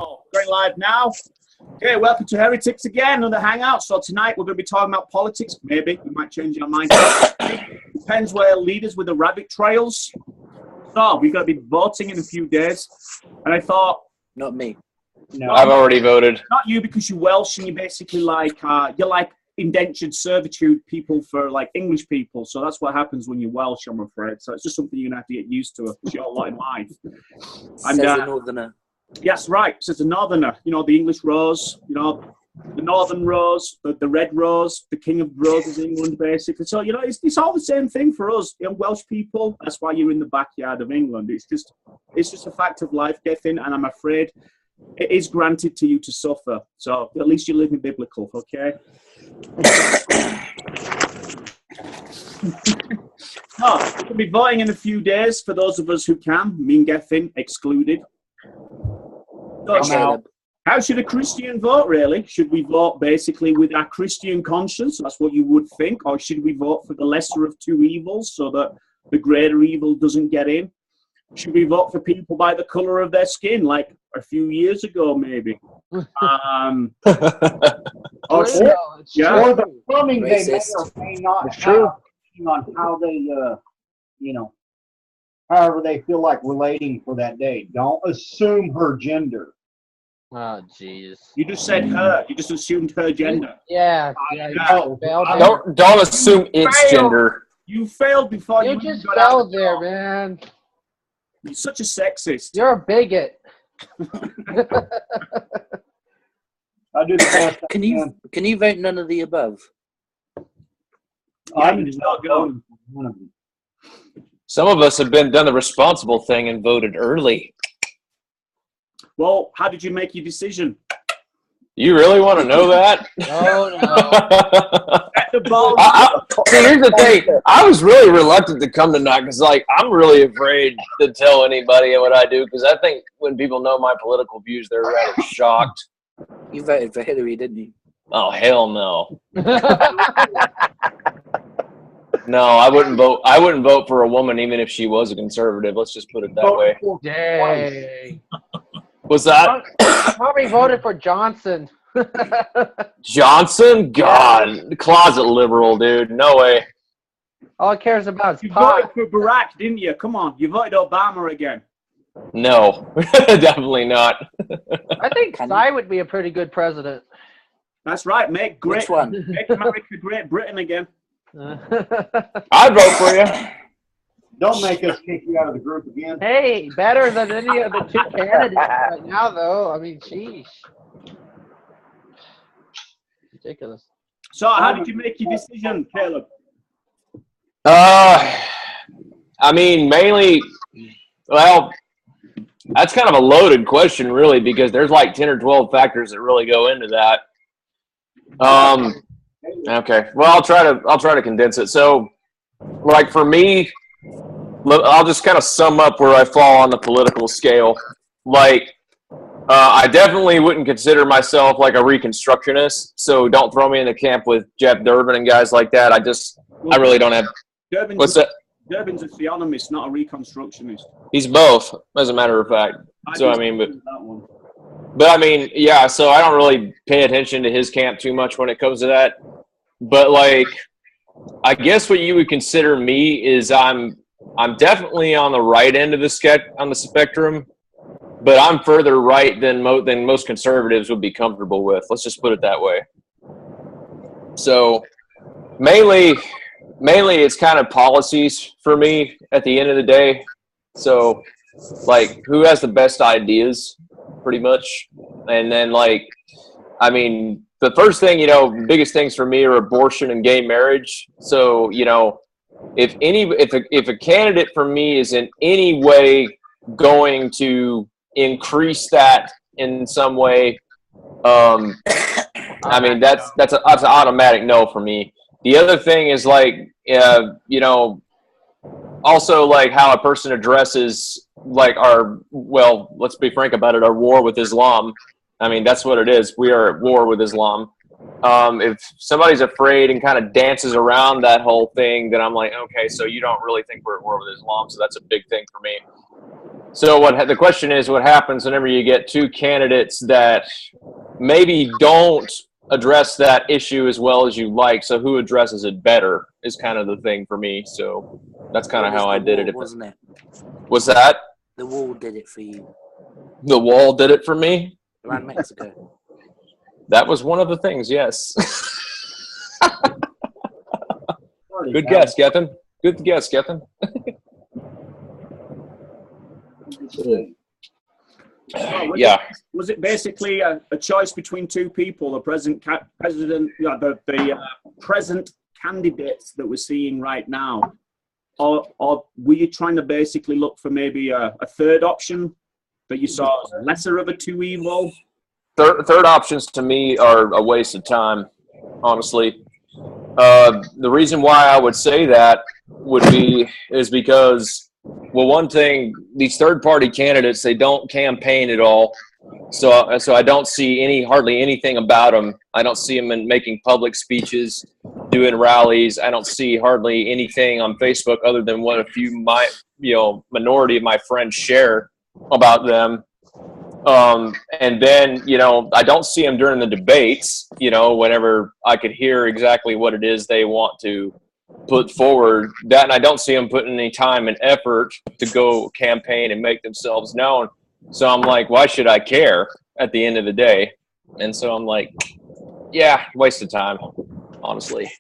Oh, going live now. Okay, welcome to Heretics again, another hangout. So tonight we're going to be talking about politics. Maybe we might change our mind. Depends where leaders with the rabbit trails. So we're going to be voting in a few days, and I thought, not me. No, I've already voted. Not you, because you're Welsh and you're basically like you're like indentured servitude people for like English people. So that's what happens when you're Welsh, I'm afraid. So it's just something you're gonna have to get used to a short lot in life. And says the northerner. Yes, right. Says the northerner. You know, the English rose. You know, the northern rose, the red rose, the king of roses in England, basically. So you know, it's all the same thing for us, you know, Welsh people. That's why you're in the backyard of England. It's just a fact of life, Gethin, and I'm afraid it is granted to you to suffer. So at least you're living biblical, okay? No, we'll be voting in a few days for those of us who can, me and Gethin excluded. So, how should a Christian vote, really? Should we vote basically with our Christian conscience? That's what you would think. Or should we vote for the lesser of two evils so that the greater evil doesn't get in? Should we vote for people by the colour of their skin, like a few years ago, maybe? Or the plumbing they may or may not it's true. On how they, you know, however they feel like relating for that day. Don't assume her gender. Oh, jeez. You just said her. You just assumed her gender. Yeah. Don't assume its gender. You failed before You you just got out fell of the there, door. man. You're such a sexist. You're a bigot. I do the best. Can you vote none of the above? I'm just not going. Some of us have done the responsible thing and voted early. Well, how did you make your decision? You really want to know that? Oh, no. The ball. See, here's the thing. I was really reluctant to come tonight because, like, I'm really afraid to tell anybody what I do because I think when people know my political views, they're rather shocked. You voted for Hillary, didn't you? Oh, hell no. No, I wouldn't vote. I wouldn't vote for a woman even if she was a conservative. Let's just put it that way. Dang. What's that? Probably voted for Johnson. Johnson? God, closet liberal, dude. No way. All it cares about is You pot. voted for Barack, didn't you? Come on. You voted Obama again. No, definitely not. I think Cy would be a pretty good president. That's right. Make Which one? America Great Britain again. I'd vote for you. Don't make us kick you out of the group again. Hey, better than any of the two candidates right now, though. I mean, sheesh. Ridiculous. So how did you make your decision, Caleb? I mean, mainly, well, that's kind of a loaded question, really, because there's like 10 or 12 factors that really go into that. Okay, well, I'll try to condense it. So, like for me, I'll just kind of sum up where I fall on the political scale. Like, I definitely wouldn't consider myself like a Reconstructionist, so don't throw me in the camp with Jeff Durbin and guys like that. I really don't have. What's that? Durbin's a theonomist, not a Reconstructionist. He's both, as a matter of fact. So I mean, that one. but I mean, yeah. So I don't really pay attention to his camp too much when it comes to that. But like, I guess what you would consider me is I'm definitely on the right end of the spectrum, but I'm further right than most conservatives would be comfortable with. Let's just put it that way. So mainly it's kind of policies for me at the end of the day. So like, who has the best ideas, pretty much, and then like, I mean, the first thing, biggest things for me are abortion and gay marriage. So, if a candidate for me is in any way going to increase that in some way, I mean, that's an automatic no for me. The other thing is like, also like how a person addresses like let's be frank about it, our war with Islam. I mean, that's what it is. We are at war with Islam. If somebody's afraid and kind of dances around that whole thing, then I'm like, okay, so you don't really think we're at war with Islam, so that's a big thing for me. So the question is, what happens whenever you get two candidates that maybe don't address that issue as well as you like? So who addresses it better is kind of the thing for me. So that's kind of how I did it. Wasn't it? Was that? The wall did it for you. The wall did it for me? Around Mexico. That was one of the things, yes. Good guess, Gethin. Good guess, Gethin. Yeah. Was it basically a choice between two people, the present present candidates that we're seeing right now, or were you trying to basically look for maybe a third option that you saw as lesser of a two evil? Third options to me are a waste of time, honestly. The reason why I would say that is because, well, one thing, these third-party candidates, they don't campaign at all. So I don't see hardly anything about them. I don't see them making public speeches, doing rallies. I don't see hardly anything on Facebook other than what a few minority of my friends share about them. And then, I don't see them during the debates, whenever I could hear exactly what it is they want to put forward. That, and I don't see them putting any time and effort to go campaign and make themselves known. So I'm like, why should I care at the end of the day? And so I'm like, yeah, waste of time, honestly.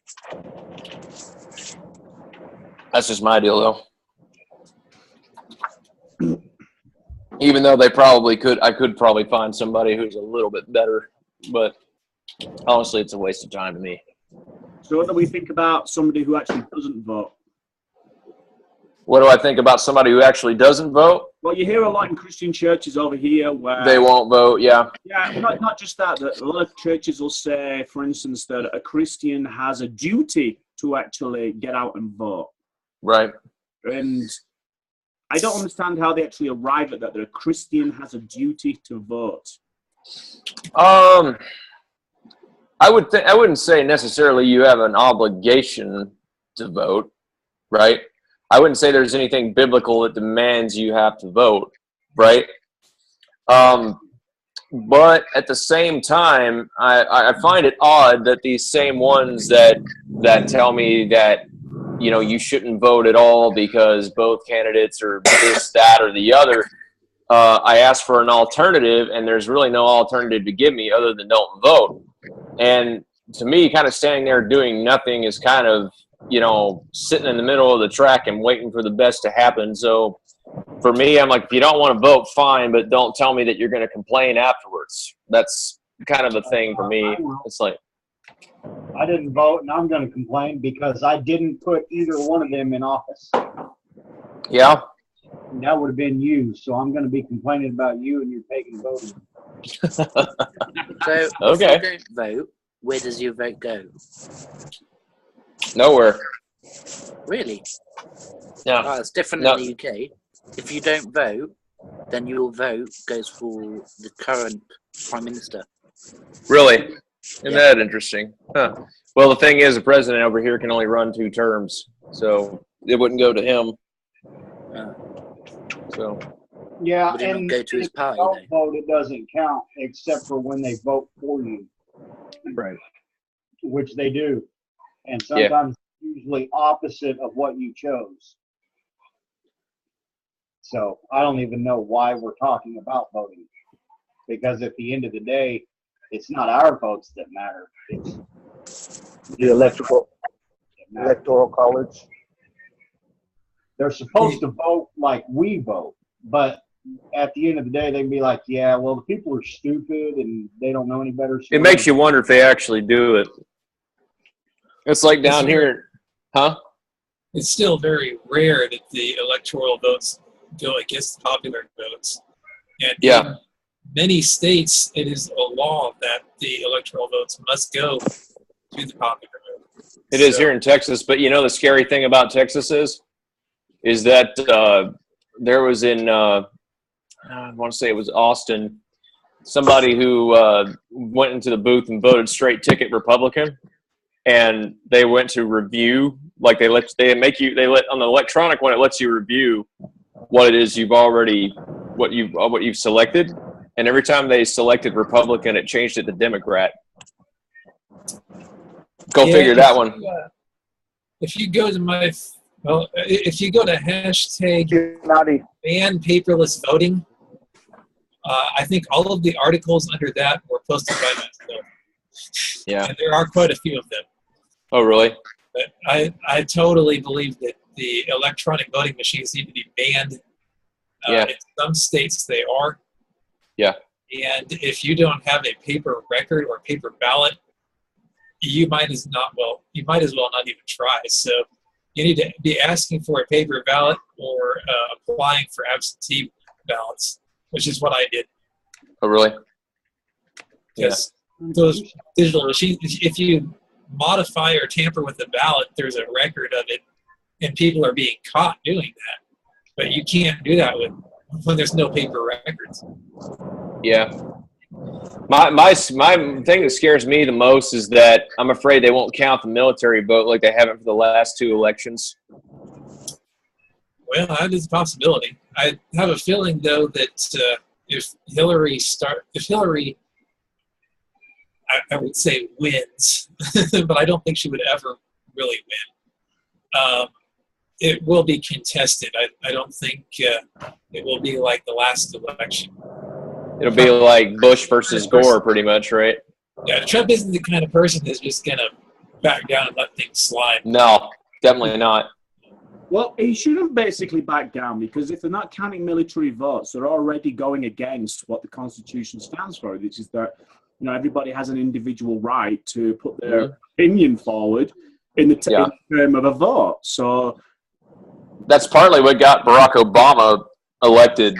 That's just my deal, though. Even though I could probably find somebody who's a little bit better, but honestly, it's a waste of time to me. So what do we think about somebody who actually doesn't vote? What do I think about somebody who actually doesn't vote? Well, you hear a lot in Christian churches over here where they won't vote, yeah. Yeah, not just that a lot of churches will say, for instance, that a Christian has a duty to actually get out and vote. Right. And I don't understand how they actually arrive at that a Christian has a duty to vote. I wouldn't say necessarily you have an obligation to vote, right? I wouldn't say there's anything biblical that demands you have to vote, right? But at the same time, I find it odd that these same ones that tell me that, you shouldn't vote at all because both candidates are this, that, or the other. I asked for an alternative, and there's really no alternative to give me other than don't vote. And to me, kind of standing there doing nothing is kind of, sitting in the middle of the track and waiting for the best to happen. So for me, I'm like, if you don't want to vote, fine, but don't tell me that you're going to complain afterwards. That's kind of the thing for me. It's like, I didn't vote, and I'm going to complain because I didn't put either one of them in office. Yeah. And that would have been you, so I'm going to be complaining about you and your pagan voting. So, okay. If you don't vote, where does your vote go? Nowhere. Really? Yeah. Oh, it's different in the UK. If you don't vote, then your vote goes for the current Prime Minister. Really? Isn't that interesting? Huh. Well, the thing is, the president over here can only run 2 terms, so it wouldn't go to him. So. Yeah, Would it and not go to his if party, you don't vote, it doesn't count except for when they vote for you. Right. Which they do. And sometimes usually opposite of what you chose. So I don't even know why we're talking about voting. Because at the end of the day, it's not our votes that matter. It's the electoral college. They're supposed to vote like we vote, but at the end of the day, they'd be like, yeah, well, the people are stupid and they don't know any better. It makes you wonder if they actually do it. It's like down here, huh? It's still very rare that the electoral votes go against the popular votes. And in many states, it is a law that the electoral votes must go to the popular vote. It is here in Texas, but the scary thing about Texas is that there was in, I want to say it was Austin, somebody who went into the booth and voted straight ticket Republican, and they went to review, like on the electronic one, it lets you review what it is what you've selected, and every time they selected Republican, it changed it to Democrat. Go figure that one. If you go to if you go to hashtag Naughty. ban paperless voting, I think all of the articles under that were posted by myself. Yeah. And there are quite a few of them. Oh, really? But I totally believe that the electronic voting machines need to be banned. Yeah. In some states they are. Yeah. And if you don't have a paper record or paper ballot, you might as well not even try. So you need to be asking for a paper ballot or applying for absentee ballots, which is what I did. Oh, really? Because those digital machines, if you modify or tamper with the ballot, there's a record of it, and people are being caught doing that. But you can't do that when there's no paper records. Yeah. My thing that scares me the most is that I'm afraid they won't count the military vote like they haven't for the last 2 elections. Well, that is a possibility. I have a feeling, though, that if Hillary, I would say wins, but I don't think she would ever really win. It will be contested. I don't think it will be like the last election. It'll be like Bush versus Gore, pretty much, right? Yeah, Trump isn't the kind of person that's just going to back down and let things slide. No, definitely not. Well, he shouldn't basically back down, because if they're not counting military votes, they're already going against what the Constitution stands for, which is that everybody has an individual right to put their opinion forward in the term of a vote. So that's partly what got Barack Obama elected.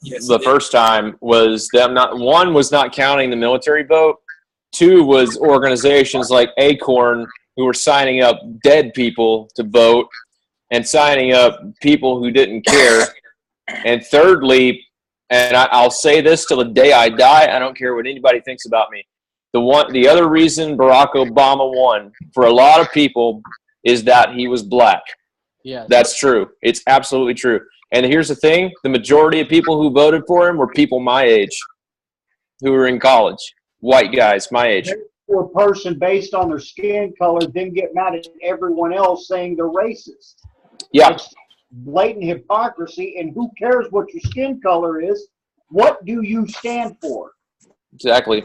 Yes, the first time was them one was not counting the military vote. 2 was organizations like Acorn who were signing up dead people to vote and signing up people who didn't care. And thirdly, and I'll say this till the day I die, I don't care what anybody thinks about me. The other reason Barack Obama won for a lot of people is that he was black. Yeah, that's true. It's absolutely true. And here's the thing: the majority of people who voted for him were people my age, who were in college, white guys my age. For a person based on their skin color, then get mad at everyone else saying they're racist. Yeah. It's blatant hypocrisy, and who cares what your skin color is? What do you stand for? Exactly.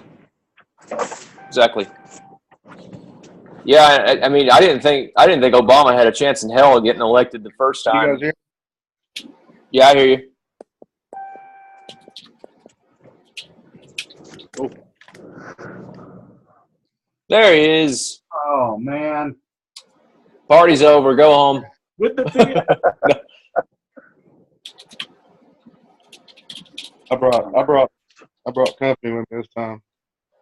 Yeah, I mean, I didn't think Obama had a chance in hell of getting elected the first time. You guys hear? Yeah, I hear you. Oh. There he is. Oh man. Party's over. Go home. With the thing, I brought company with me this time.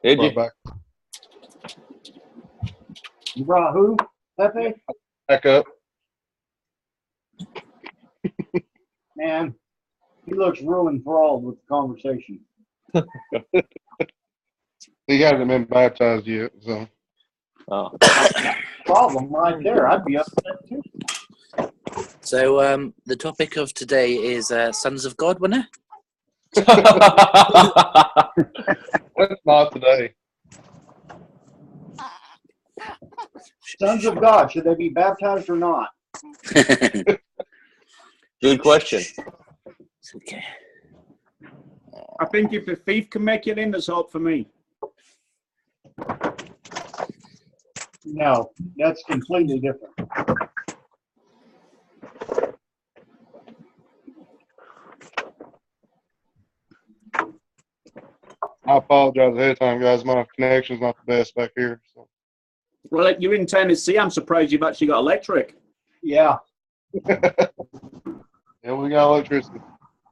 Did you? Back You brought who? Pepe? up. Man, he looks real enthralled with the conversation. He hasn't been baptized yet, so. Oh. Problem right there. I'd be upset too. So the topic of today is Sons of God, wasn't it? That's not today. Sons of God, should they be baptized or not? Good question. Okay. I think if a thief can make it in, there's hope for me. No, that's completely different. I apologize ahead of time, guys. My connection's not the best back here. So. Well, like, you're in Tennessee. I'm surprised you've actually got electric. Yeah. Yeah, we got electricity.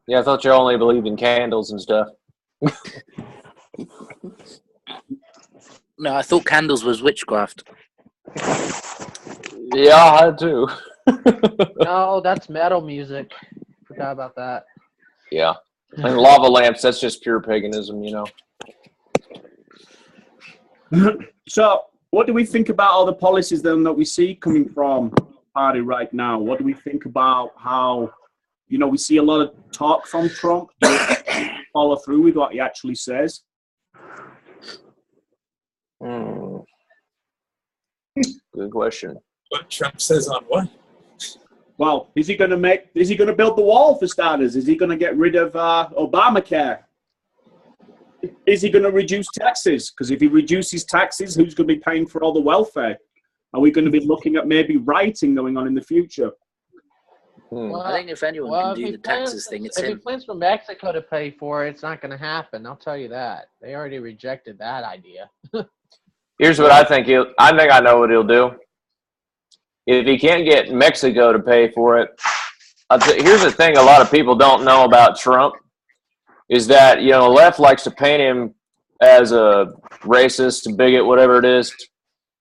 Yeah, I thought you only believed in candles and stuff. No, I thought candles was witchcraft. Yeah, I had too. No, that's metal music. Forgot about that. Yeah. And lava lamps, that's just pure paganism, you know. So, what do we think about all the policies then that we see coming from the party right now? What do we think about how You know, we see a lot of talk from Trump. Follow through with what he actually says. Good question. What Trump says on what? Well, is he going to build the wall for starters? Is he going to get rid of Obamacare? Is he going to reduce taxes? Because if he reduces taxes, who's going to be paying for all the welfare? Are we going to be looking at maybe rioting going on in the future? Well, I think if anyone can do the taxes thing, it's if he him. plans for Mexico to pay for it, it's not going to happen. I'll tell you that. They already rejected that idea. Here's what I think I know what he'll do. If he can't get Mexico to pay for it, here's the thing a lot of people don't know about Trump is that, you know, the left likes to paint him as a racist, bigot, whatever it is.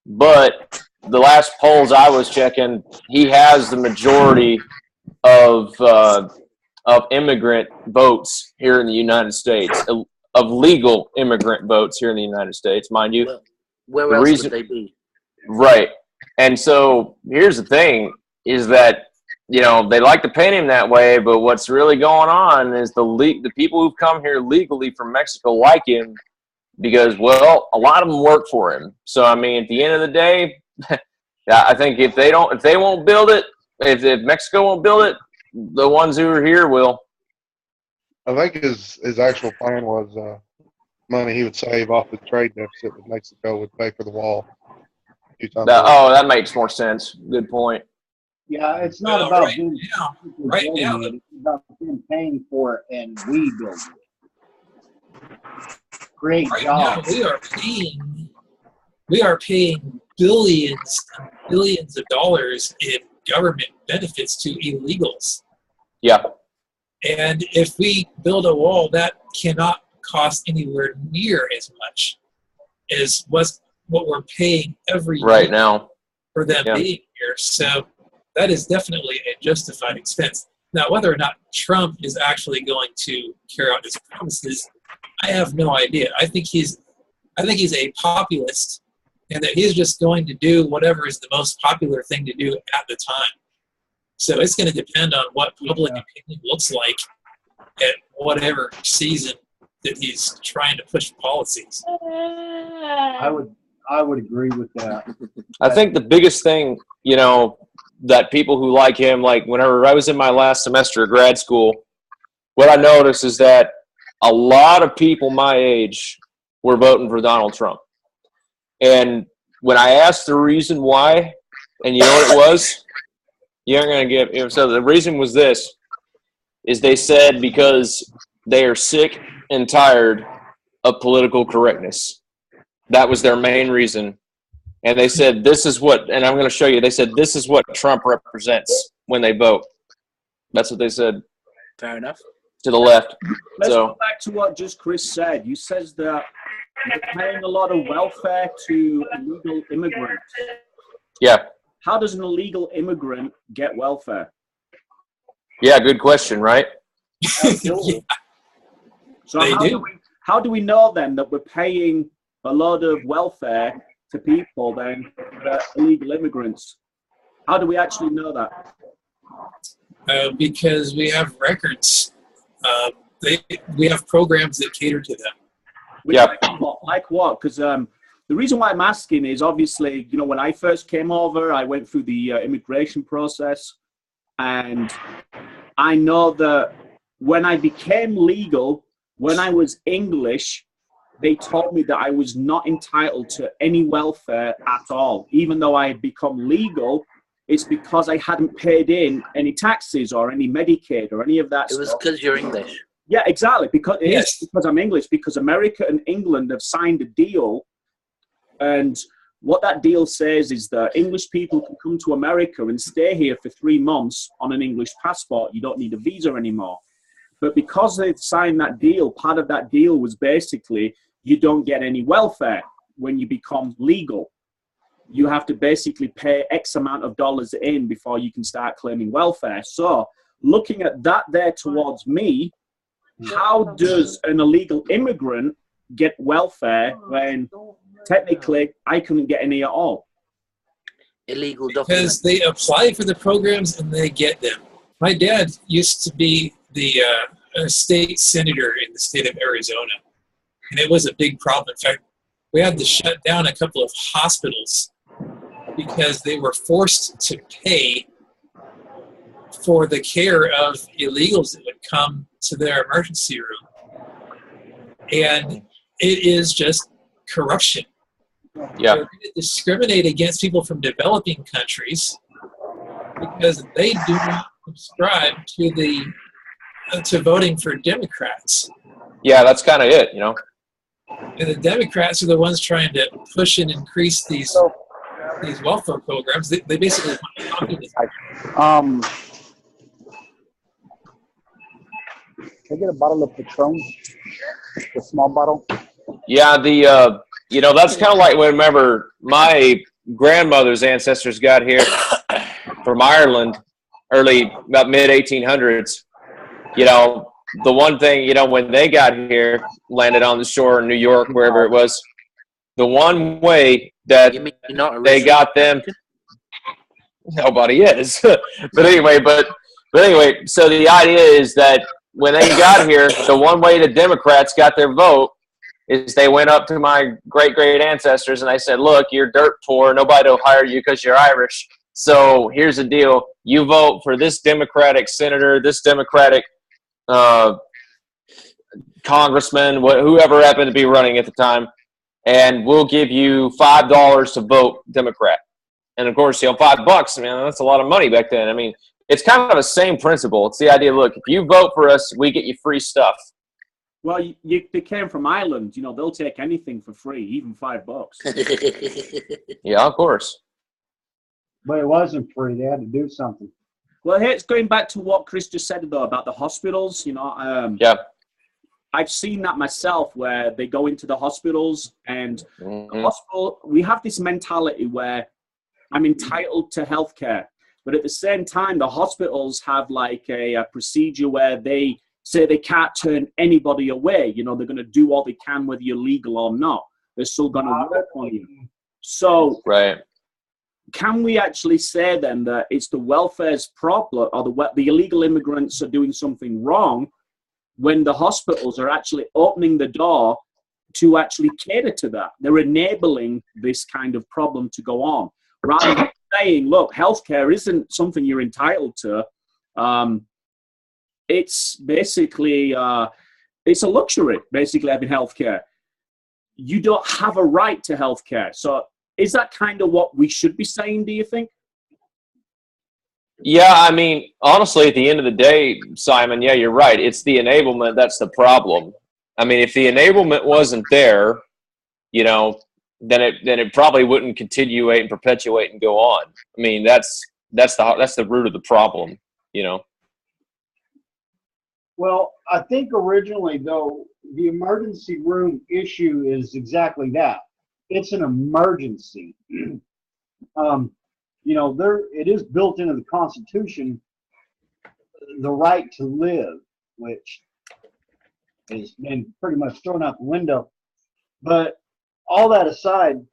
But the last polls I was checking, he has the majority of immigrant votes here in the United States, of legal immigrant votes here in the United States, mind you. Well, where else would they be? Right. And so here's the thing is that, you know, they like to paint him that way, but what's really going on is the people who've come here legally from Mexico like him because, well, a lot of them work for him. So, I mean, at the end of the day, I think if they won't build it, if Mexico won't build it, the ones who are here will. I think his actual plan was money he would save off the trade deficit with Mexico would pay for the wall. That makes more sense. Good point. Yeah, it's not Well, about right them now, building it. It's about them paying for it and we build it. Great right now job. we are paying billions and billions of dollars in government benefits to illegals. Yeah. And if we build a wall, that cannot cost anywhere near as much as what we're paying every Right year now. for them Yeah. being here. So that is definitely a justified expense. Now, whether or not Trump is actually going to carry out his promises, I have no idea. I think he's a populist, and that he's just going to do whatever is the most popular thing to do at the time. So it's going to depend on what public opinion looks like at whatever season that he's trying to push policies. I would agree with that. I think the biggest thing, you know, that people who like him, like whenever I was in my last semester of grad school, what I noticed is that a lot of people my age were voting for Donald Trump. And when I asked the reason why, and you know what it was? You aren't going to get, so the reason was this, is they said because they are sick and tired of political correctness. That was their main reason. And they said, this is what, and I'm going to show you, they said, this is what Trump represents when they vote. That's what they said. Fair enough. To the left. Let's So, go back to what just Chris said. You says that you're paying a lot of welfare to illegal immigrants. yeah. How does an illegal immigrant get welfare? Yeah, good question, right? Yeah. So They do. how do we know then that we're paying a lot of welfare to people then that are illegal immigrants? How do we actually know that? Because we have records. We have programs that cater to them. Yeah. Like what? Because the reason why I'm asking is obviously, you know, when I first came over, I went through the immigration process, and I know that when I became legal, when I was English, they told me that I was not entitled to any welfare at all. Even though I had become legal, it's because I hadn't paid in any taxes or any Medicaid or any of that It was stuff. because you're English. Yeah, exactly. Because it is Yes. because I'm English, because America and England have signed a deal. And what that deal says is that English people can come to America and stay here for 3 months on an English passport. You don't need a visa anymore. But because they've signed that deal, part of that deal was basically you don't get any welfare when you become legal. You have to basically pay X amount of dollars in before you can start claiming welfare. So looking at that there towards me, how does an illegal immigrant get welfare when technically I couldn't get any at all? Illegal Because documents. they apply for the programs and they get them. My dad used to be the state senator in the state of Arizona, and it was a big problem. In fact, we had to shut down a couple of hospitals because they were forced to pay for the care of illegals that would come to their emergency room. And it is just corruption. Yeah. They're going to discriminate against people from developing countries because they do not subscribe to voting for Democrats. Yeah, that's kind of it, you know. And the Democrats are the ones trying to push and increase these welfare programs. They basically want communism. Can I get a bottle of Patron? The small bottle? Yeah, you know, that's kind of like whenever my grandmother's ancestors got here from Ireland, about mid-1800s. You know, the one thing, you know, when they got here, landed on the shore in New York, wherever it was, the one way that You mean you're not they got them, nobody is. but anyway, so the idea is that when they got here, the one way the Democrats got their vote is they went up to my great ancestors and they said, look, you're dirt poor. Nobody will hire you because you're Irish. So here's the deal. You vote for this Democratic senator, this Democratic congressman, whoever happened to be running at the time, and we'll give you $5 to vote Democrat. And of course, you know, $5, man, that's a lot of money back then. I mean, it's kind of the same principle. It's the idea, look, if you vote for us, we get you free stuff. Well, they came from Ireland. You know, they'll take anything for free, even $5. Yeah, of course. But it wasn't free. They had to do something. Well, hey, it's going back to what Chris just said, though, about the hospitals. You know, Yeah. I've seen that myself where they go into the hospitals and Mhm. the hospital, we have this mentality where I'm entitled to healthcare. But at the same time, the hospitals have like a procedure where they say they can't turn anybody away. You know, they're going to do all they can, whether you're legal or not. They're still going to work on you. So Right. can we actually say then that it's the welfare's problem, or the illegal immigrants are doing something wrong when the hospitals are actually opening the door to actually cater to that? They're enabling this kind of problem to go on, rather than saying, look, healthcare isn't something you're entitled to. It's basically, it's a luxury, basically, having healthcare. You don't have a right to healthcare. So is that kind of what we should be saying, do you think? Yeah, I mean, honestly, at the end of the day, Simon, yeah, you're right. It's the enablement that's the problem. I mean, if the enablement wasn't there, you know, then it probably wouldn't continuate and perpetuate and go on. I mean, that's the root of the problem, you know. Well, I think originally, though, the emergency room issue is exactly that. It's an emergency. You know, it is built into the Constitution, the right to live, which has been pretty much thrown out the window. But all that aside,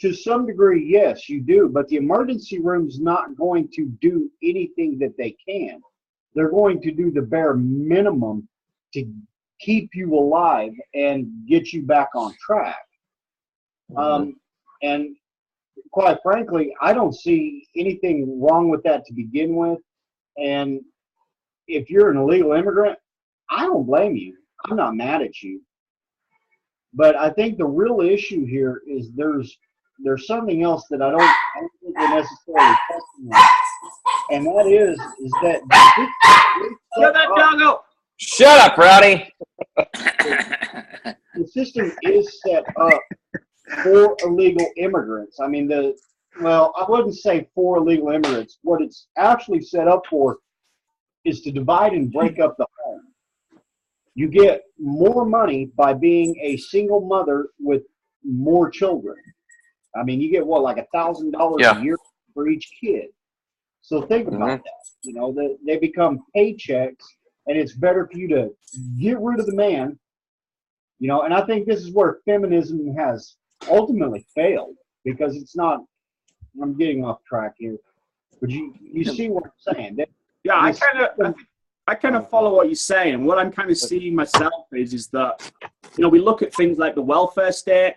to some degree, yes, you do. But the emergency room's not going to do anything that they can. They're going to do the bare minimum to keep you alive and get you back on track. And quite frankly, I don't see anything wrong with that to begin with. And if you're an illegal immigrant, I don't blame you. I'm not mad at you. But I think the real issue here is there's something else that I don't think we're necessarily touching on. And that is that Get that doggo! Shut up, Rowdy. the system is set up for illegal immigrants. I mean, I wouldn't say for illegal immigrants. What it's actually set up for is to divide and break up the home. You get more money by being a single mother with more children. I mean, you get like $1,000 a year for each kid. So think about that. You know, they become paychecks, and it's better for you to get rid of the man. You know, and I think this is where feminism has ultimately failed, because it's not. I'm getting off track here, but you see what I'm saying. Yeah, I kind of follow what you're saying. And what I'm kind of seeing myself is that, we look at things like the welfare state.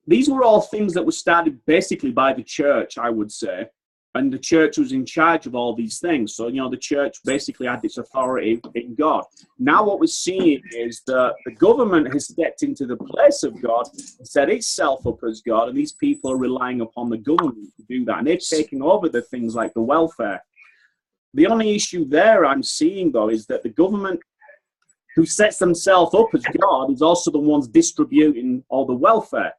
These were all things that were started basically by the church, I would say. And the church was in charge of all these things. So, the church basically had its authority in God. Now what we're seeing is that the government has stepped into the place of God, set itself up as God, and these people are relying upon the government to do that. And they've taken over the things like the welfare. The only issue there I'm seeing, though, is that the government who sets themselves up as God is also the ones distributing all the welfare.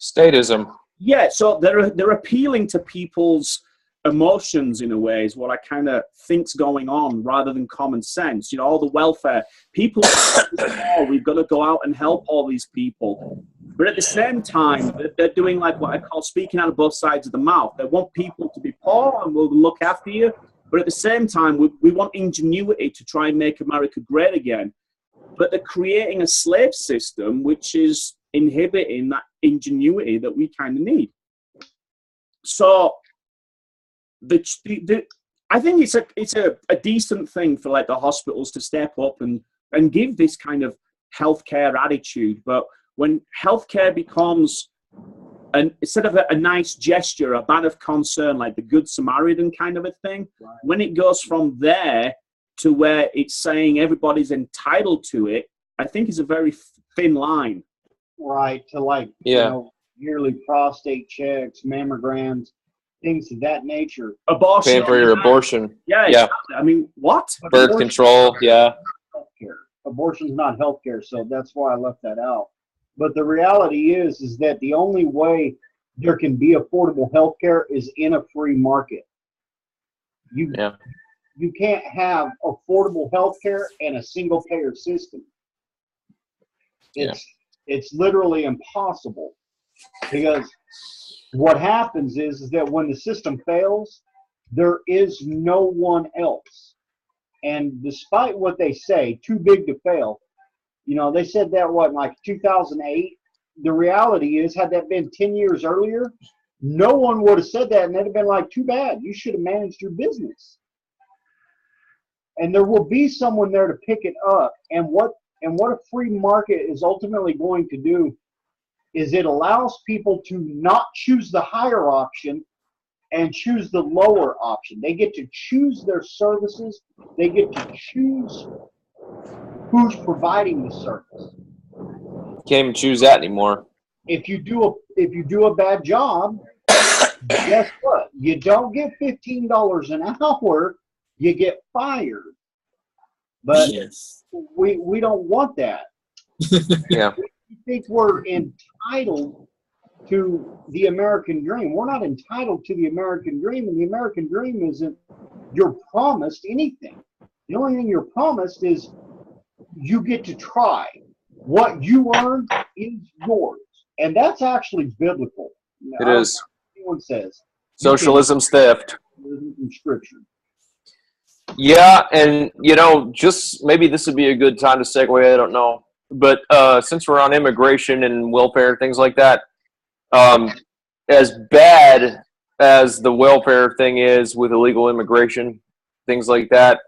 Statism. Yeah, so they're appealing to people's emotions in a way is what I kind of think's going on rather than common sense. All the welfare. People oh, we've got to go out and help all these people. But at the same time, they're doing like what I call speaking out of both sides of the mouth. They want people to be poor and we'll look after you. But at the same time, we want ingenuity to try and make America great again. But they're creating a slave system which is inhibiting that ingenuity that we kind of need. So I think it's a decent thing for like the hospitals to step up and give this kind of healthcare attitude. But when healthcare becomes instead of a nice gesture, a band of concern, like the Good Samaritan kind of a thing, right. When it goes from there to where it's saying everybody's entitled to it, I think is a very thin line. Right, to yearly prostate checks, mammograms, things of that nature. Abortion. Paying for your abortion. Yeah. Exactly. I mean, what? Birth control, yeah. Healthcare. Abortion's not healthcare, so that's why I left that out. But the reality is that the only way there can be affordable healthcare is in a free market. You can't have affordable healthcare and a single payer system. It's literally impossible, because what happens is that when the system fails, there is no one else. And despite what they say, too big to fail, they said that, like 2008? The reality is, had that been 10 years earlier, no one would have said that, and they'd have been like, too bad, you should have managed your business. And there will be someone there to pick it up. And what a free market is ultimately going to do is it allows people to not choose the higher option and choose the lower option. They get to choose their services. They get to choose who's providing the service. Can't even choose that anymore. If you do a bad job, guess what? You don't get $15 an hour. You get fired. But yes. we don't want that. Yeah. We think we're entitled to the American dream. We're not entitled to the American dream, and the American dream isn't you're promised anything. The only thing you're promised is you get to try. What you earn is yours. And that's actually biblical. It is. Anyone says. Socialism's theft. From Scripture. Yeah, and just maybe this would be a good time to segue. I don't know, but since we're on immigration and welfare, things like that, as bad as the welfare thing is with illegal immigration, things like that,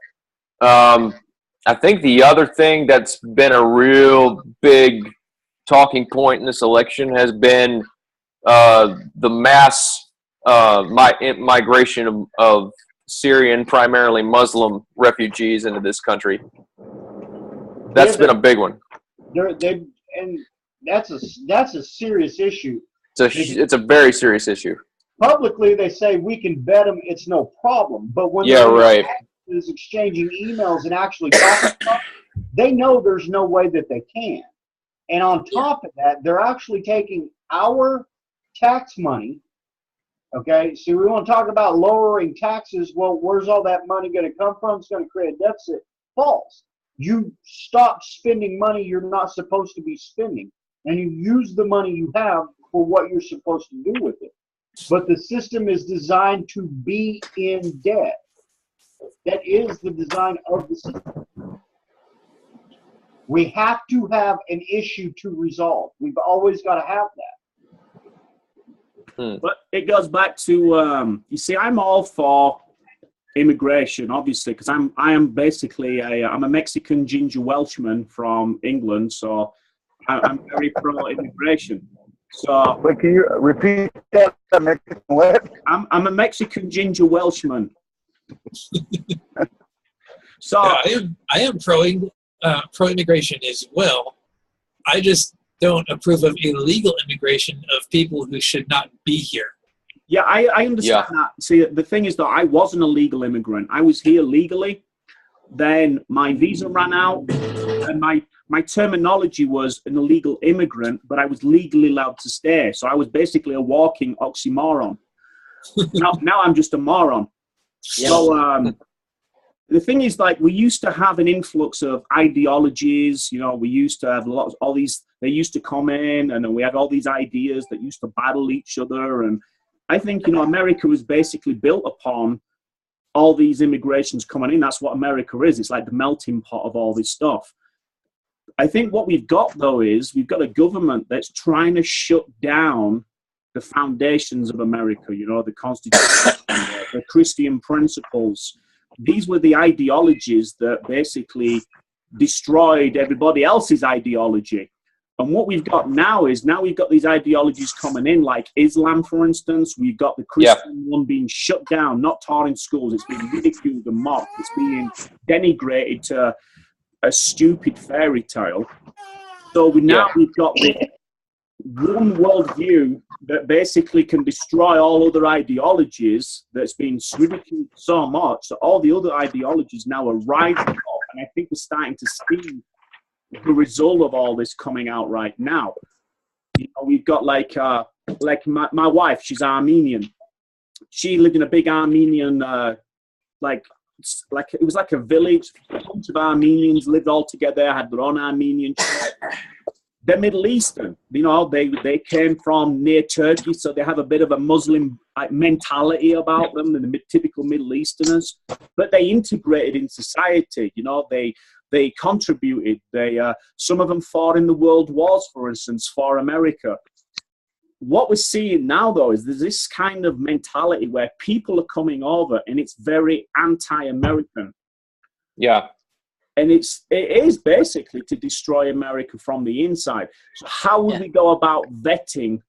I think the other thing that's been a real big talking point in this election has been the mass migration of Syrian, primarily Muslim refugees into this country. That's been a big one. And that's a serious issue. It's a very serious issue. Publicly, they say we can vet them; it's no problem. But when is exchanging emails and actually talking about it, they know there's no way that they can. And on top of that, they're actually taking our tax money. Okay, so we want to talk about lowering taxes. Well, where's all that money going to come from? It's going to create a deficit. False. You stop spending money you're not supposed to be spending, and you use the money you have for what you're supposed to do with it. But the system is designed to be in debt. That is the design of the system. We have to have an issue to resolve. We've always got to have that. But it goes back to, you see, I'm all for immigration, obviously, because I am basically I'm a Mexican ginger Welshman from England, so I'm very pro immigration. So Wait, can you repeat that? Mexican what? I'm a Mexican ginger Welshman. So Yeah, I am pro immigration as well. I just don't approve of illegal immigration of people who should not be here. yeah, I understand that. See, the thing is that I wasn't a legal immigrant. I was here legally. Then my visa ran out, and my terminology was an illegal immigrant, but I was legally allowed to stay. So I was basically a walking oxymoron. now I'm just a moron. Yeah. So the thing is, like, we used to have an influx of ideologies. You know, we used to have all these. They used to come in, and we had all these ideas that used to battle each other. And I think, you know, America was basically built upon all these immigrations coming in. That's what America is. It's like the melting pot of all this stuff. I think what we've got, though, is we've got a government that's trying to shut down the foundations of America, you know, the Constitution, the Christian principles. These were the ideologies that basically destroyed everybody else's ideology. And what we've got now is we've got these ideologies coming in, like Islam, for instance. We've got the Christian one being shut down, not taught in schools. It's being ridiculed and mocked. It's being denigrated to a stupid fairy tale. So we've got this one worldview that basically can destroy all other ideologies, that's been ridiculed so much that all the other ideologies now are rising up. And I think we're starting to see the result of all this coming out right now. You know, we've got like my wife, she's Armenian. She lived in a big Armenian, like it was like a village. A bunch of Armenians lived all together, had their own Armenian church. They're Middle Eastern, you know, they came from near Turkey, so they have a bit of a Muslim mentality about them than the typical Middle Easterners, but they integrated in society, you know, they contributed, some of them fought in the world wars, for instance, for America. What we're seeing now, though, is there's this kind of mentality where people are coming over and it's very anti-American. Yeah. And it is basically to destroy America from the inside. So how would we go about vetting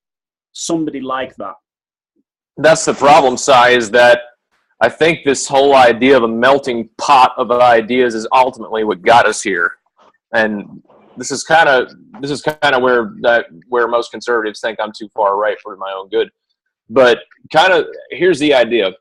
somebody like that? That's the problem, Si, is that I think this whole idea of a melting pot of ideas is ultimately what got us here. And this is kind of where most conservatives think I'm too far right for my own good. But kind of here's the idea.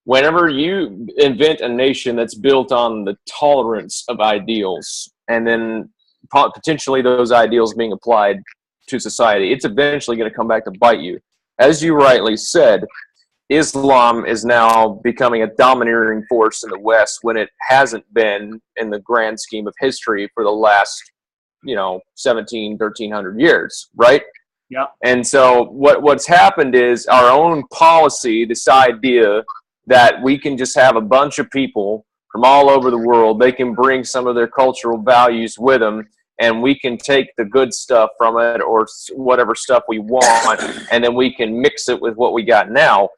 Whenever you invent a nation that's built on the tolerance of ideals, and then potentially those ideals being applied to society, it's eventually going to come back to bite you. As you rightly said, Islam is now becoming a domineering force in the West when it hasn't been in the grand scheme of history for the last, 1300 years, right? Yeah. And so what's happened is our own policy, this idea that we can just have a bunch of people from all over the world, they can bring some of their cultural values with them, and we can take the good stuff from it or whatever stuff we want, and then we can mix it with what we got now.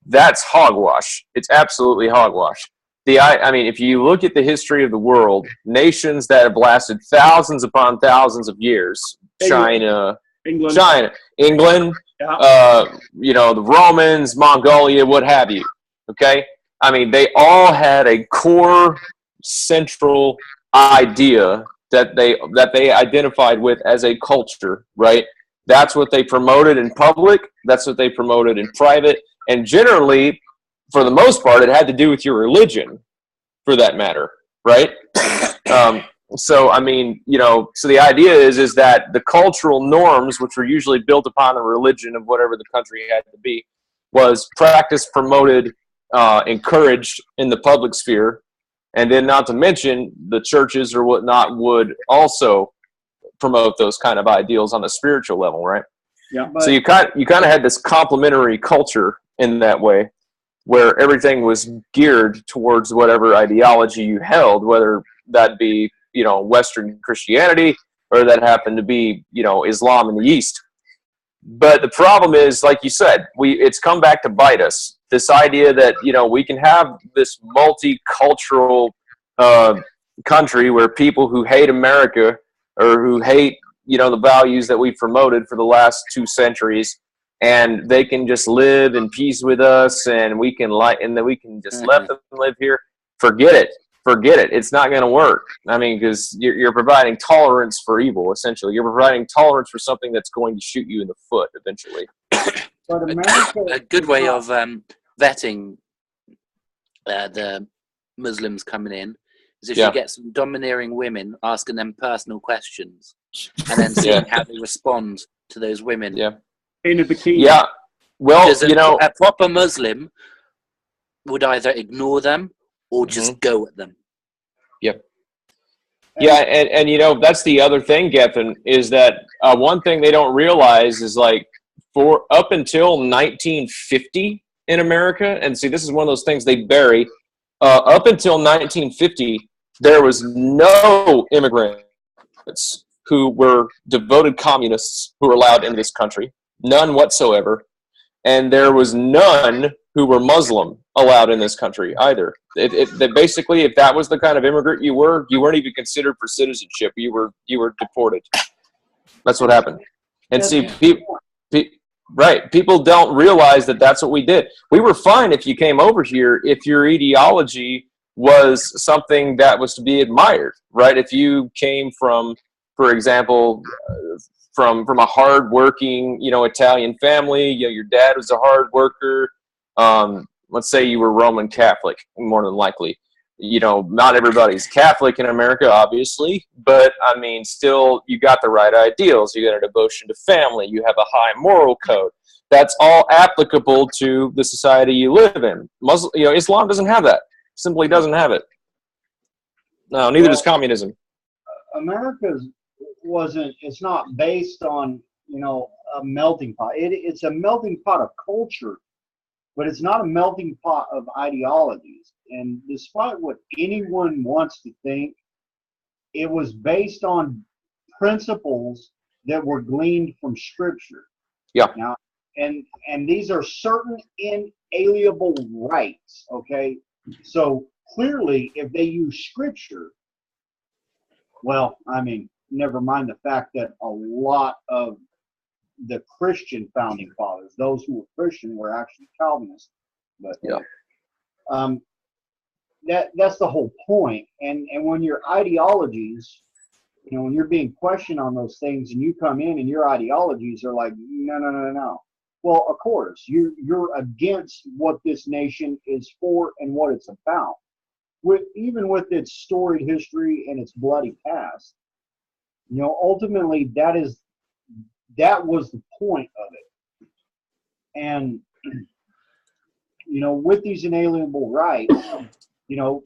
That's hogwash. It's absolutely hogwash. I mean, if you look at the history of the world, nations that have lasted thousands upon thousands of years, England, the Romans, Mongolia, what have you. Okay? I mean, they all had a core central idea that they identified with as a culture, right? That's what they promoted in public. That's what they promoted in private. And generally, for the most part, it had to do with your religion, for that matter, right? So, I mean, so the idea is that the cultural norms, which were usually built upon the religion of whatever the country had to be, was practiced, promoted, encouraged in the public sphere. And then not to mention the churches or whatnot would also promote those kind of ideals on the spiritual level, right? Yeah. So you kind of had this complementary culture in that way, where everything was geared towards whatever ideology you held, whether that be, Western Christianity or that happened to be, Islam in the East. But the problem is, like you said, it's come back to bite us. This idea that, we can have this multicultural country where people who hate America or who hate, the values that we've promoted for the last 2 centuries, and they can just live in peace with us, and we can and then we can just let them live here. Forget it. It's not going to work. I mean, because you're providing tolerance for evil, essentially. You're providing tolerance for something that's going to shoot you in the foot eventually. But America, A good way of vetting the Muslims coming in is if you get some domineering women asking them personal questions and then seeing how they respond to those women. Yeah. In a bikini. Yeah. Well, a proper Muslim would either ignore them or just go at them. Yep. Yeah, and that's the other thing, Gethin, is that one thing they don't realize is like for up until 1950 in America, and see, this is one of those things they bury. Up until 1950, there was no immigrants who were devoted communists who were allowed into this country, none whatsoever, and there was none who were Muslim allowed in this country either. Basically, if that was the kind of immigrant you weren't even considered for citizenship. You were deported. That's what happened. And see, people don't realize that that's what we did. We were fine if you came over here if your ideology was something that was to be admired, right? If you came from, for example, from a hard-working, Italian family, your dad was a hard worker. Let's say you were Roman Catholic, more than likely. Not everybody's Catholic in America, obviously, but I mean, still, you got the right ideals. You got a devotion to family. You have a high moral code. That's all applicable to the society you live in. Islam doesn't have that. Simply doesn't have it. No, neither does communism. America's it's not based on, a melting pot. It's a melting pot of culture, but it's not a melting pot of ideologies. And despite what anyone wants to think, it was based on principles that were gleaned from Scripture. Yeah. Now, and these are certain inalienable rights, okay? So clearly, if they use Scripture, well, I mean, never mind the fact that a lot of the Christian founding fathers, those who were Christian, were actually Calvinists. But that's the whole point. And when your ideologies, when you're being questioned on those things, and you come in and your ideologies are like, no. Well, of course, you're against what this nation is for and what it's about. Even with its storied history and its bloody past, ultimately that was the point of it. And with these inalienable rights, you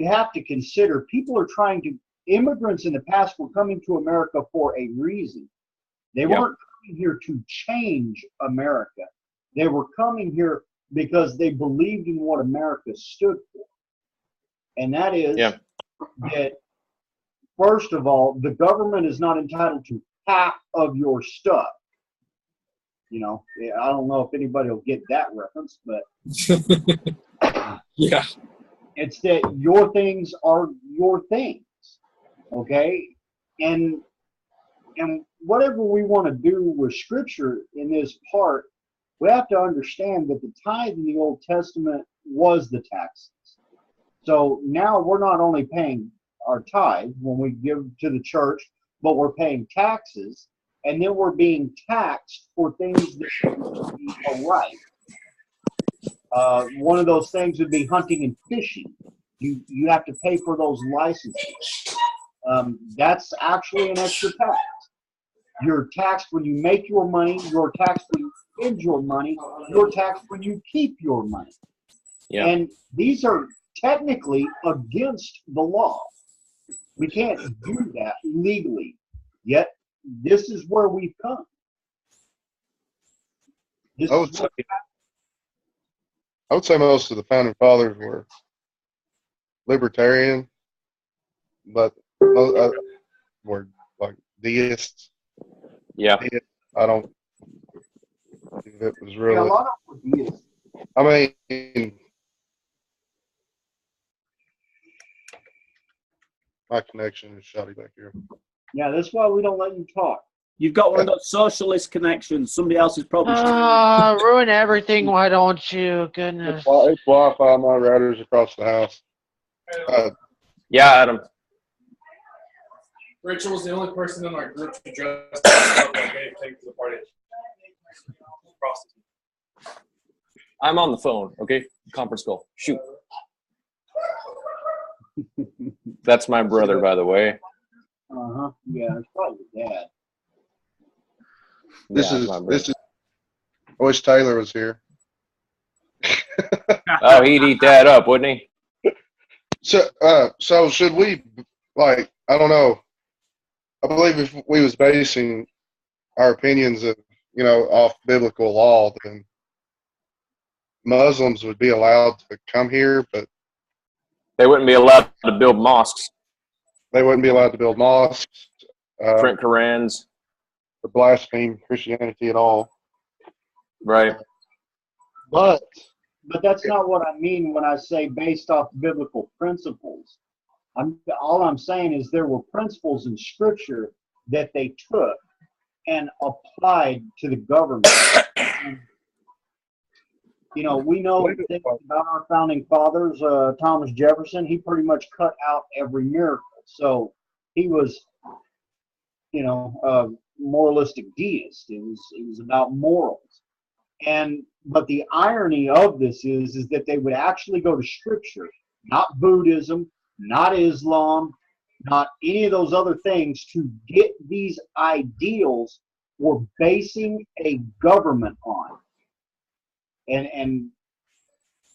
have to consider immigrants in the past were coming to America for a reason. They weren't coming here to change America. They were coming here because they believed in what America stood for. And that is that, first of all, the government is not entitled to half of your stuff. I don't know if anybody will get that reference, but yeah, it's that your things are your things, okay? And whatever we want to do with Scripture in this part, we have to understand that the tithe in the Old Testament was the taxes. So now we're not only paying our tithe when we give to the church, but we're paying taxes, and then we're being taxed for things that are right. One of those things would be hunting and fishing. You have to pay for those licenses. That's actually an extra tax. You're taxed when you make your money. You're taxed when you spend your money. You're taxed when you keep your money. Yeah. And these are technically against the law. We can't do that legally. Yet, this is where we've come. I would say most of the founding fathers were libertarian, but were like deists. Yeah. I don't believe it was Yeah, a really. lot of them were deists. I mean, my connection is shoddy back here. Yeah, that's why we don't let you talk. You've got one of those socialist connections. Somebody else is probably. Ruin everything, why don't you? Goodness. It's Wi-Fi. My router's across the house. Yeah, Adam. Rachel was the only person in our group to dress up like anything to the party. I'm on the phone, okay? Conference call. Shoot. That's my brother, by the way. Uh-huh. Yeah, it's probably your dad. This Yeah, is my this brother. is. I wish Taylor was here. Oh, he'd eat that up, wouldn't he? So should we, like, I don't know. I believe if we was basing our opinions of, off biblical law, then Muslims would be allowed to come here, but They wouldn't be allowed to build mosques, they wouldn't be allowed to build mosques, print Qurans, or blaspheme Christianity at all. right? But that's not what I mean when I say based off biblical principles. All I'm saying is there were principles in Scripture that they took and applied to the government. And, we know things about our founding fathers. Thomas Jefferson, he pretty much cut out every miracle. So he was, a moralistic deist. It was about morals. But the irony of this is that they would actually go to Scripture, not Buddhism, not Islam, not any of those other things, to get these ideals we're basing a government on. And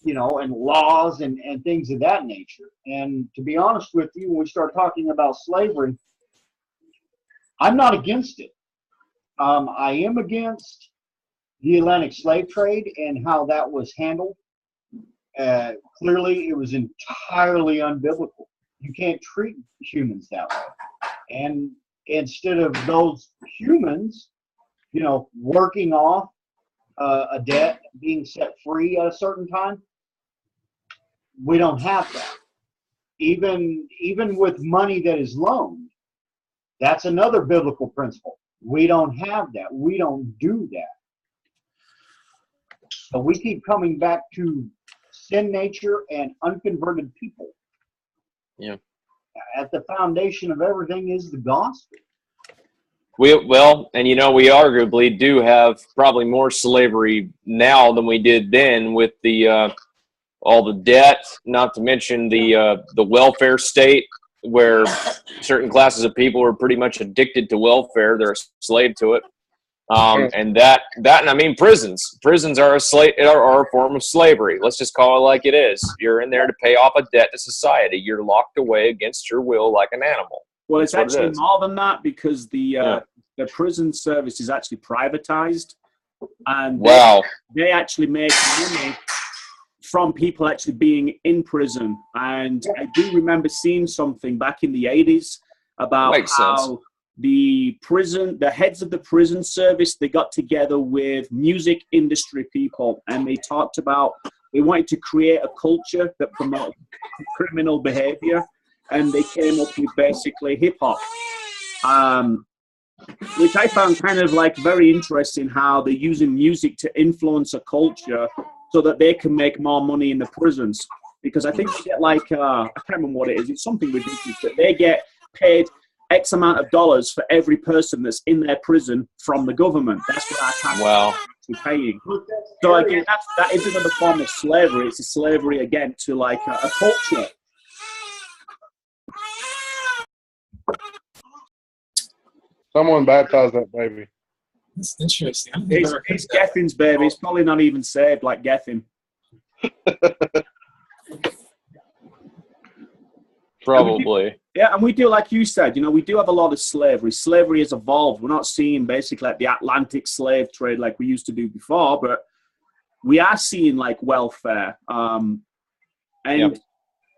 laws and things of that nature. And to be honest with you, when we start talking about slavery, I'm not against it. I am against the Atlantic slave trade and how that was handled. Clearly, it was entirely unbiblical. You can't treat humans that way. And instead of those humans, working off a debt, being set free at a certain time, we don't have that. Even with money that is loaned, that's another biblical principle. We don't have that. We don't do that. So we keep coming back to sin nature and unconverted people. Yeah. At the foundation of everything is the gospel. We arguably do have probably more slavery now than we did then, with the all the debt, not to mention the welfare state, where certain classes of people are pretty much addicted to welfare. They're a slave to it. And I mean, prisons are a form of slavery. Let's just call it like it is. You're in there to pay off a debt to society. You're locked away against your will like an animal. Well, it's actually more than that, because the prison service is actually privatized, and they actually make money from people actually being in prison. And I do remember seeing something back in the 80s about how the heads of the prison service, they got together with music industry people, and they talked about they wanted to create a culture that promoted criminal behavior, and they came up with basically hip hop, which I found kind of like very interesting, how they're using music to influence a culture so that they can make more money in the prisons. Because I think they get I can't remember what it is, it's something ridiculous, but they get paid X amount of dollars for every person that's in their prison from the government. That's what I can't be paying. So again, that is another form of slavery. It's a slavery again to like a culture. Someone baptized that baby. That's interesting. It's Gethin's baby. It's probably not even saved like Gethin. Probably. And we do, like you said, we do have a lot of slavery. Slavery has evolved. We're not seeing basically like the Atlantic slave trade like we used to do before, but we are seeing like welfare.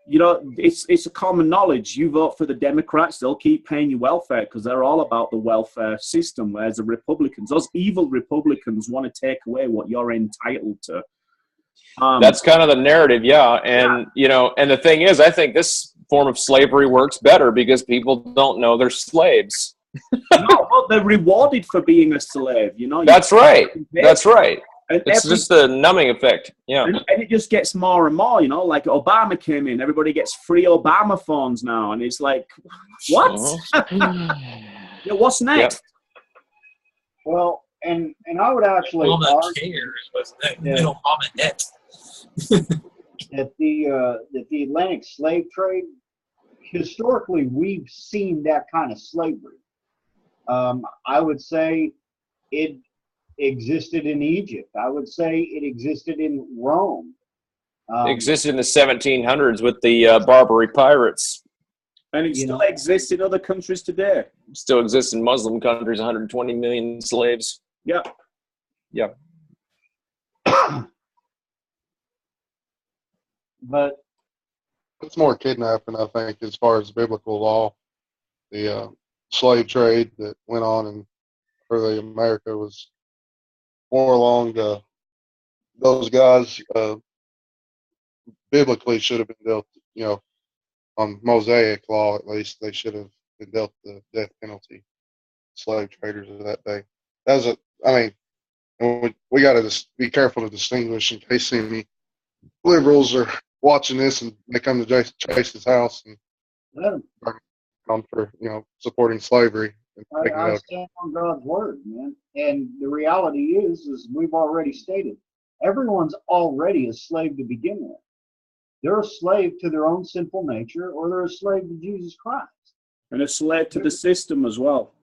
you know, it's a common knowledge. You vote for the Democrats, they'll keep paying you welfare because they're all about the welfare system. Whereas the Republicans, those evil Republicans, want to take away what you're entitled to. That's kind of the narrative, yeah. And you know, and the thing is, I think this form of slavery works better because people don't know they're slaves. No, but they're rewarded for being a slave. You know. That's right. That's right. And it's just the numbing effect. Yeah. And it just gets more and more, you know, like Obama came in, everybody gets free Obama phones now. And it's like, what? Yeah, what's next? Yep. Well, and I would actually Obamacare was Obama net. that the Atlantic slave trade, historically, we've seen that kind of slavery. I would say it existed in Egypt. I would say it existed in Rome. It existed in the 1700s with the Barbary pirates. And it still exists in other countries today. It still exists in Muslim countries, 120 million slaves. Yeah. Yeah. But it's more kidnapping, I think, as far as biblical law. The slave trade that went on in early America was more along those guys biblically should have been dealt, you know, on Mosaic law at least, they should have been dealt the death penalty. Slave traders of that day. We got to be careful to distinguish in case any liberals are watching this and they come to Chase's house and on for, you know, supporting slavery. I stand on God's word, man. And the reality is we've already stated, everyone's already a slave to begin with. They're a slave to their own sinful nature, or they're a slave to Jesus Christ. And a slave to the system as well.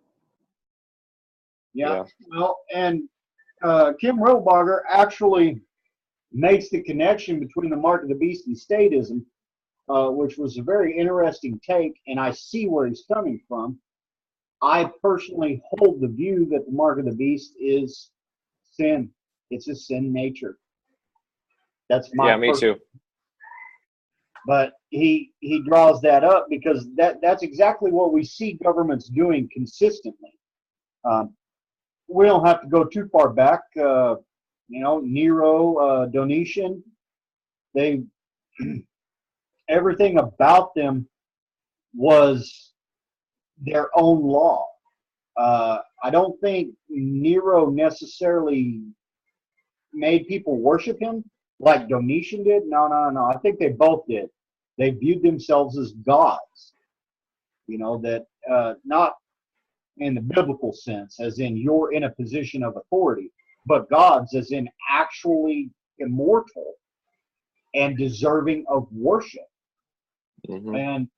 Yeah. Well, and Kim Rohrabacher actually makes the connection between the mark of the beast and statism, which was a very interesting take, and I see where he's coming from. I personally hold the view that the mark of the beast is sin. It's a sin nature. That's my me too. But he draws that up because that's exactly what we see governments doing consistently. We don't have to go too far back. Nero, Domitian, everything about them was their own law. I don't think Nero necessarily made people worship him like Domitian did. No. I think they both did. They viewed themselves as gods. You know, that not in the biblical sense, as in you're in a position of authority, but gods as in actually immortal and deserving of worship. Mm-hmm. And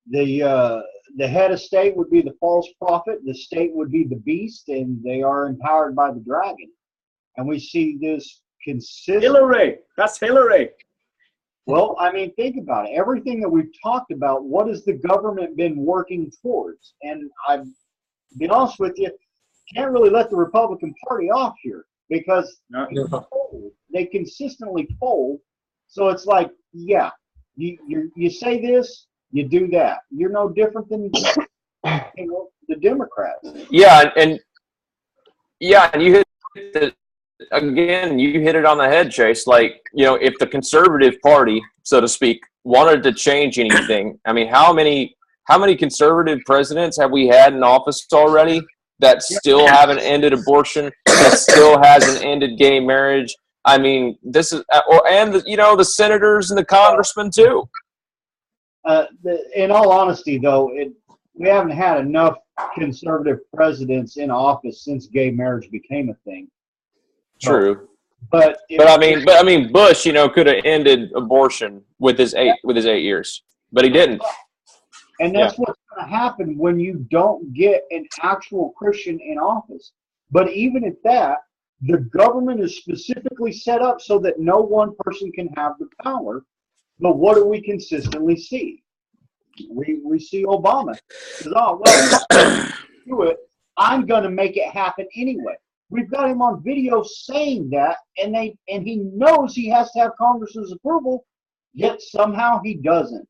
the head of state would be the false prophet, the state would be the beast, and they are empowered by the dragon. And we see this consistent. Hillary! That's Hillary! Well, I mean, think about it. Everything that we've talked about, what has the government been working towards? And I've been honest with you, can't really let the Republican Party off here because they consistently fold. So it's like, yeah, you say this, you do that. You're no different than the Democrats. Yeah, and you hit it on the head, Chase. Like, you know, if the conservative party, so to speak, wanted to change anything, I mean, how many conservative presidents have we had in office already that still haven't ended abortion, that still hasn't ended gay marriage? I mean, this is, the senators and the congressmen too. In all honesty, though, we haven't had enough conservative presidents in office since gay marriage became a thing. True. But I mean, Bush, could have ended abortion with his 8 years, but he didn't. And that's what's going to happen when you don't get an actual Christian in office. But even at that, the government is specifically set up so that no one person can have the power. But what do we consistently see? We see Obama. Do it. I'm going to make it happen anyway. We've got him on video saying that, and he knows he has to have Congress's approval, yet somehow he doesn't.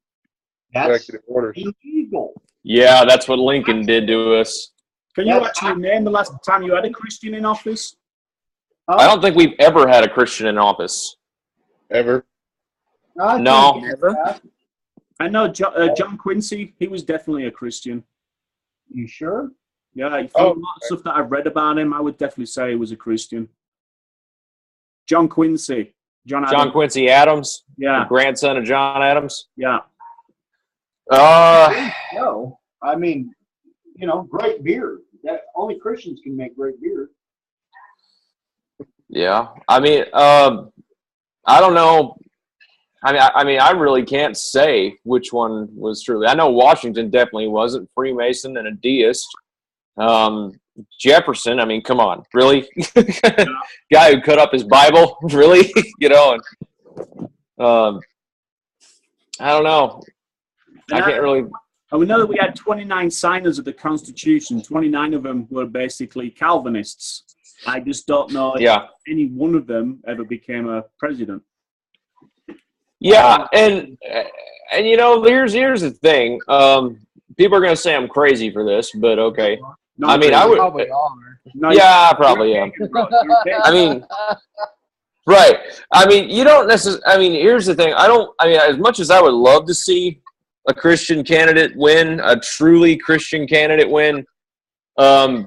That's Executive order. illegal. Yeah, that's what Lincoln did to us. Can you actually name the last time you had a Christian in office? I don't think we've ever had a Christian in office. Ever? No. Never. I know John Quincy. He was definitely a Christian. You sure? Yeah, from a lot of stuff that I've read about him, I would definitely say he was a Christian. John Quincy. John Quincy Adams? Yeah. The grandson of John Adams? Yeah. No. I mean, great beer. Only Christians can make great beer. Yeah. I mean, I don't know. I mean, I really can't say which one was truly. I know Washington definitely wasn't Freemason and a deist. Jefferson, I mean, come on, really? Guy who cut up his Bible, really? And, I don't know. I can't really. And we know that we had 29 signers of the Constitution. 29 of them were basically Calvinists. I just don't know if any one of them ever became a president. Yeah, and here's the thing. People are going to say I'm crazy for this, but okay. I mean, I would. Probably are. Yeah, I probably am. I mean, right. I mean, you don't necessarily. I mean, here's the thing. As much as I would love to see a Christian candidate win, a truly Christian candidate win, I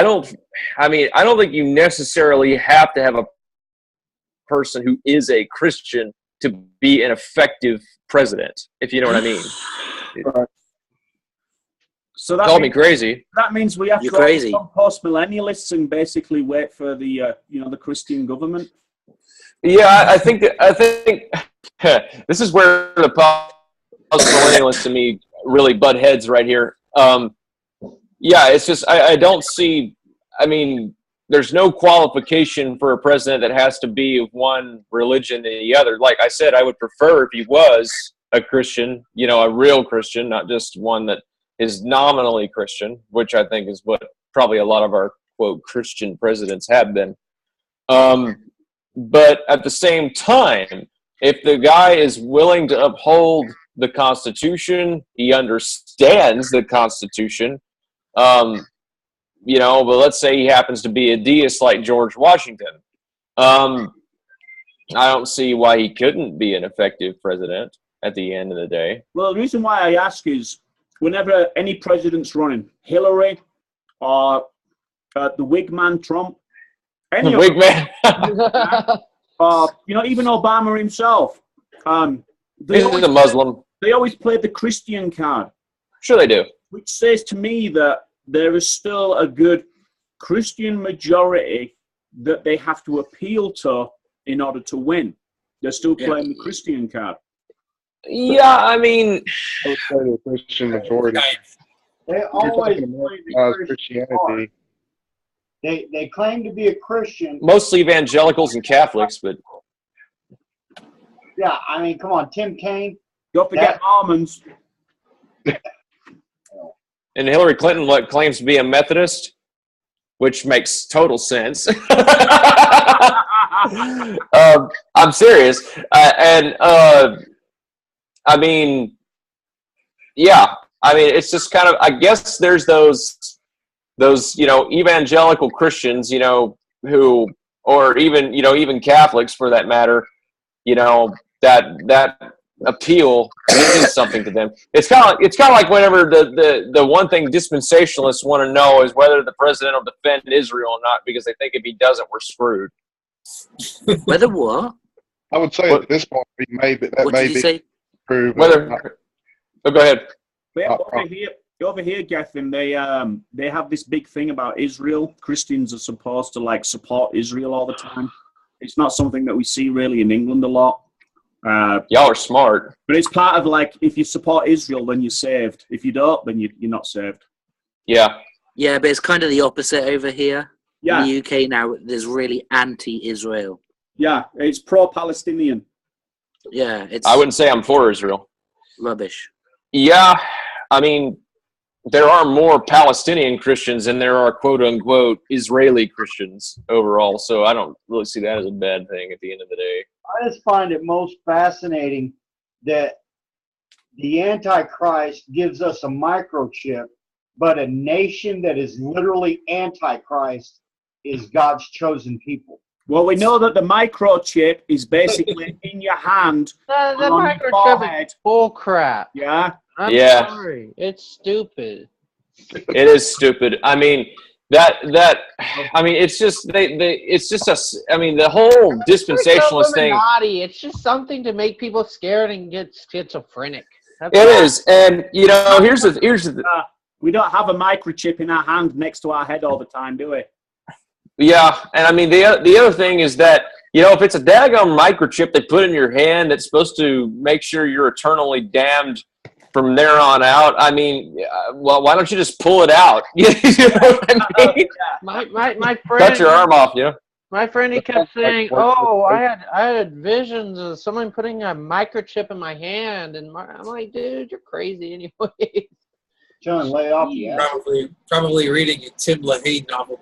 don't think you necessarily have to have a person who is a Christian to be an effective president, if you know what I mean. So that call me crazy. That means we have You're to crazy. become post-millennialists and basically wait for the the Christian government. Yeah, I think this is where the post-millennialists to me really butt heads right here. Yeah, it's just I don't see. I mean, there's no qualification for a president that has to be of one religion than the other. Like I said, I would prefer if he was a Christian, a real Christian, not just one that is nominally Christian, which I think is what probably a lot of our, quote, Christian presidents have been. But at the same time, if the guy is willing to uphold the Constitution, he understands the Constitution, but let's say he happens to be a deist like George Washington. I don't see why he couldn't be an effective president at the end of the day. Well, the reason why I ask is whenever any president's running, Hillary or the Whig man Trump, any the Whig man, even Obama himself, he's a Muslim. They always play the Christian card. Sure, they do. Which says to me that there is still a good Christian majority that they have to appeal to in order to win. They're still playing the Christian card. Yeah, I mean, I would say the Christian majority. They always Christianity. They claim to be a Christian. Mostly evangelicals and Catholics, but yeah, I mean, come on, Tim Kaine. Don't forget Mormons. And Hillary Clinton claims to be a Methodist, which makes total sense. I'm serious, I mean, yeah. I mean, it's just kind of. I guess there's those evangelical Christians, who, or even Catholics for that matter, that appeal means something to them. It's kind of like whenever the one thing dispensationalists want to know is whether the president will defend Israel or not, because they think if he doesn't, we're screwed. Whether what? I would say at this point, he may be. That What may did you be say? true. Whether. Oh, go ahead. But over here, Gethin, they have this big thing about Israel. Christians are supposed to support Israel all the time. It's not something that we see really in England a lot. Y'all are smart. But it's part of if you support Israel, then you're saved. If you don't, then you're not saved. Yeah. Yeah, but it's kind of the opposite over here. Yeah. In the UK now, there's really anti-Israel. Yeah, it's pro-Palestinian. Yeah, it's I wouldn't say I'm for Israel. rubbish. Yeah, I mean, there are more Palestinian Christians than there are quote unquote Israeli Christians overall. So I don't really see that as a bad thing at the end of the day. I just find it most fascinating that the Antichrist gives us a microchip, but a nation that is literally Antichrist is God's chosen people. Well, we know that the microchip is basically in your hand. The on your microchip forehead. is bull crap. Yeah. I'm Yeah. sorry. It's stupid. It is stupid. I mean, it's just the whole dispensationalist thing. Illuminati. It's just something to make people scared and get schizophrenic. That's It all. is, and here's the We don't have a microchip in our hand next to our head all the time, do we? yeah, and I mean the other thing is that if it's a daggone microchip they put in your hand that's supposed to make sure you're eternally damned from there on out. I mean, well, why don't you just pull it out? You know what I mean? My friend. Cut your arm off, My friend, he kept saying, "Oh, I had visions of someone putting a microchip in my hand," and I'm like, "Dude, you're crazy anyway." John, lay off the ass. Probably reading a Tim LaHaye novel.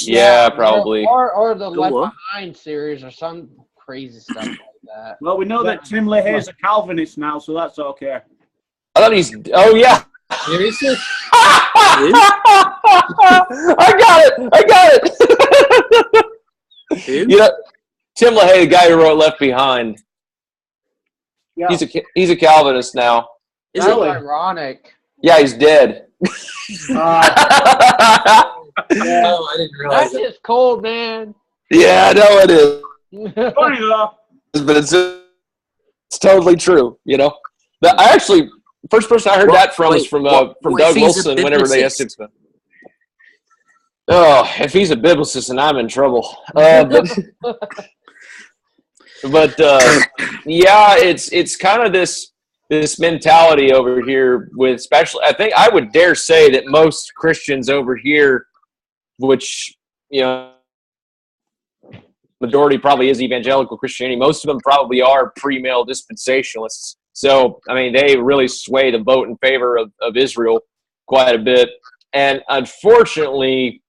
Yeah, probably. Or the Left what? Behind series or some crazy stuff like that. Well, we know that Tim LaHaye's a Calvinist now, so that's okay. I thought he's. Oh yeah. Seriously? I got it. Who? Tim LaHaye, the guy who wrote Left Behind. Yeah. He's a Calvinist now. Is That's it? ironic. Yeah, he's dead. Oh, I didn't realize That's that. just cold, man. Yeah, I know it is, Funny though. but it's totally true. I actually first person I heard that from was from what Doug if he's a Wilson whenever they asked him. Oh, if he's a biblicist, and I'm in trouble. But yeah, it's kind of this mentality over here with especially. I think I would dare say that most Christians over here, which majority probably is evangelical Christianity. Most of them probably are pre-mill dispensationalists. So, I mean, they really sway the vote in favor of Israel quite a bit. And unfortunately,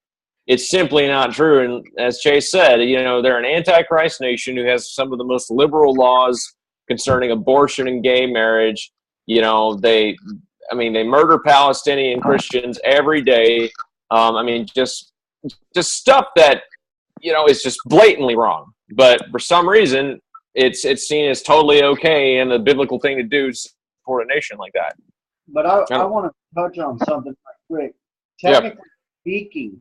it's simply not true. And as Chase said, they're an antichrist nation who has some of the most liberal laws concerning abortion and gay marriage. They murder Palestinian Christians every day. Just stuff that, is just blatantly wrong. But for some reason, it's seen as totally okay and the biblical thing to do to support a nation like that. But I want to touch on something right quick. Technically speaking,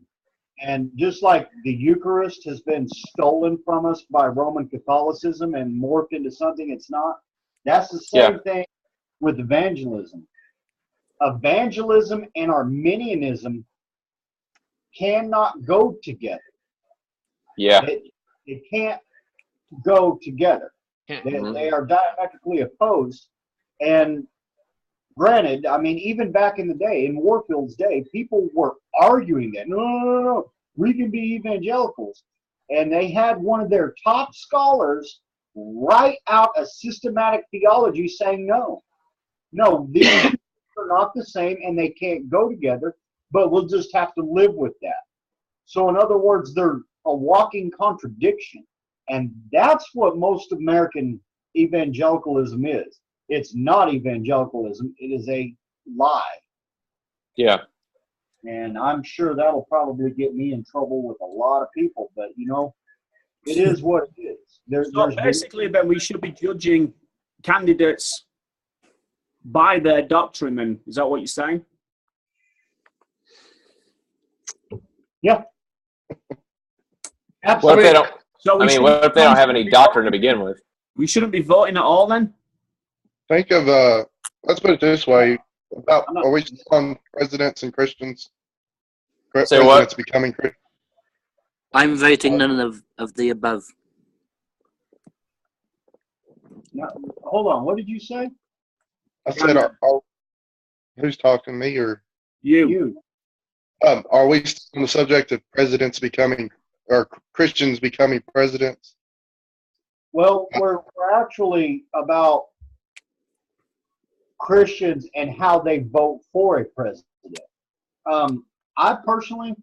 and just like the Eucharist has been stolen from us by Roman Catholicism and morphed into something it's not, that's the same thing with evangelism. Evangelism and Arminianism cannot go together. Yeah. It can't go together. They are diametrically opposed. And granted, even back in the day, in Warfield's day, people were arguing that, no, we can be evangelicals. And they had one of their top scholars write out a systematic theology saying, no, these are not the same and they can't go together, but we'll just have to live with that. So in other words, they're a walking contradiction. And that's what most American evangelicalism is. It's not evangelicalism. It is a lie. Yeah. And I'm sure that'll probably get me in trouble with a lot of people. But, it is what it is. So basically, then we should be judging candidates by their doctrine, then. Is that what you're saying? Yeah. What if they don't? So what if they don't have any doctrine to begin with? We shouldn't be voting at all, then? Think of, let's put it this way, are we still on presidents and Christians? Say what? Presidents becoming Christians? I'm voting none of the above. Now, hold on. What did you say? I said, who's talking, me or You. Are we still on the subject of presidents becoming, or Christians becoming presidents? Well, we're actually about Christians and how they vote for a president. I personally,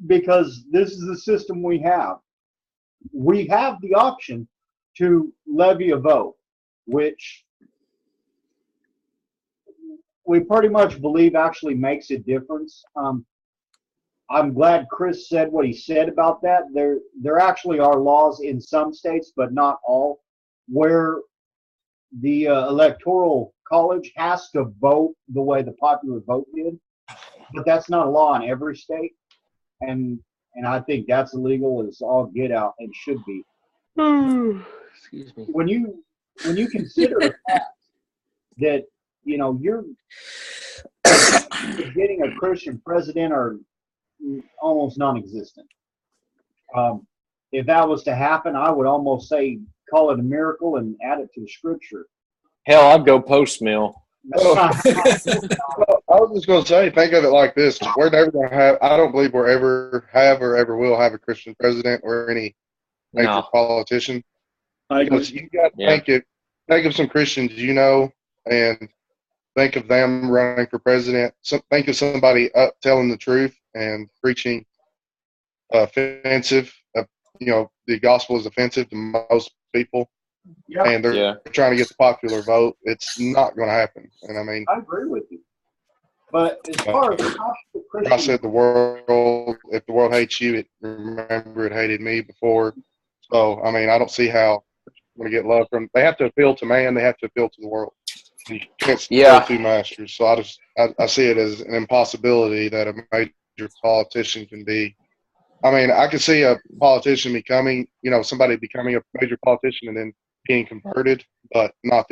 because this is the system we have the option to levy a vote, which we pretty much believe actually makes a difference. I'm glad Chris said what he said about that. There actually are laws in some states, but not all, where the electoral college has to vote the way the popular vote did, but that's not a law in every state, and I think that's illegal as all get out and should be. Excuse me. When you consider the fact that you're getting a Christian president are almost non-existent. If that was to happen, I would almost say call it a miracle and add it to the scripture. Hell, I'd go post-mill. I was just going to say, think of it like this. We're never going to have, I don't believe we'll ever have or ever will have a Christian president or any major politician. Because you got to think of some Christians and think of them running for president. Think of somebody telling the truth and preaching offensive. The gospel is offensive to most people. Yeah. And they're trying to get the popular vote. It's not going to happen. And I mean, I agree with you. But as far as I said, if the world hates you, remember it hated me before. So I mean, I don't see how we're going to get love from. They have to appeal to man. They have to appeal to the world. You can't serve two masters. So I see it as an impossibility that a major politician can be. I mean, I could see a politician becoming, somebody becoming a major politician and then being converted, but not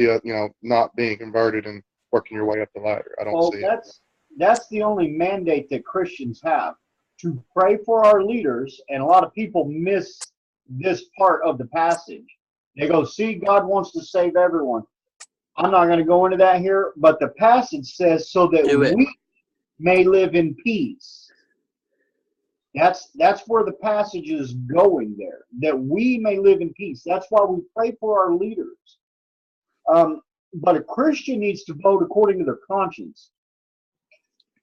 not being converted and working your way up the ladder. I don't see it. That's the only mandate that Christians have, to pray for our leaders, and a lot of people miss this part of the passage. They go, see, God wants to save everyone. I'm not going to go into that here, but the passage says so that we may live in peace. That's where the passage is going there, that we may live in peace. That's why we pray for our leaders. But a Christian needs to vote according to their conscience.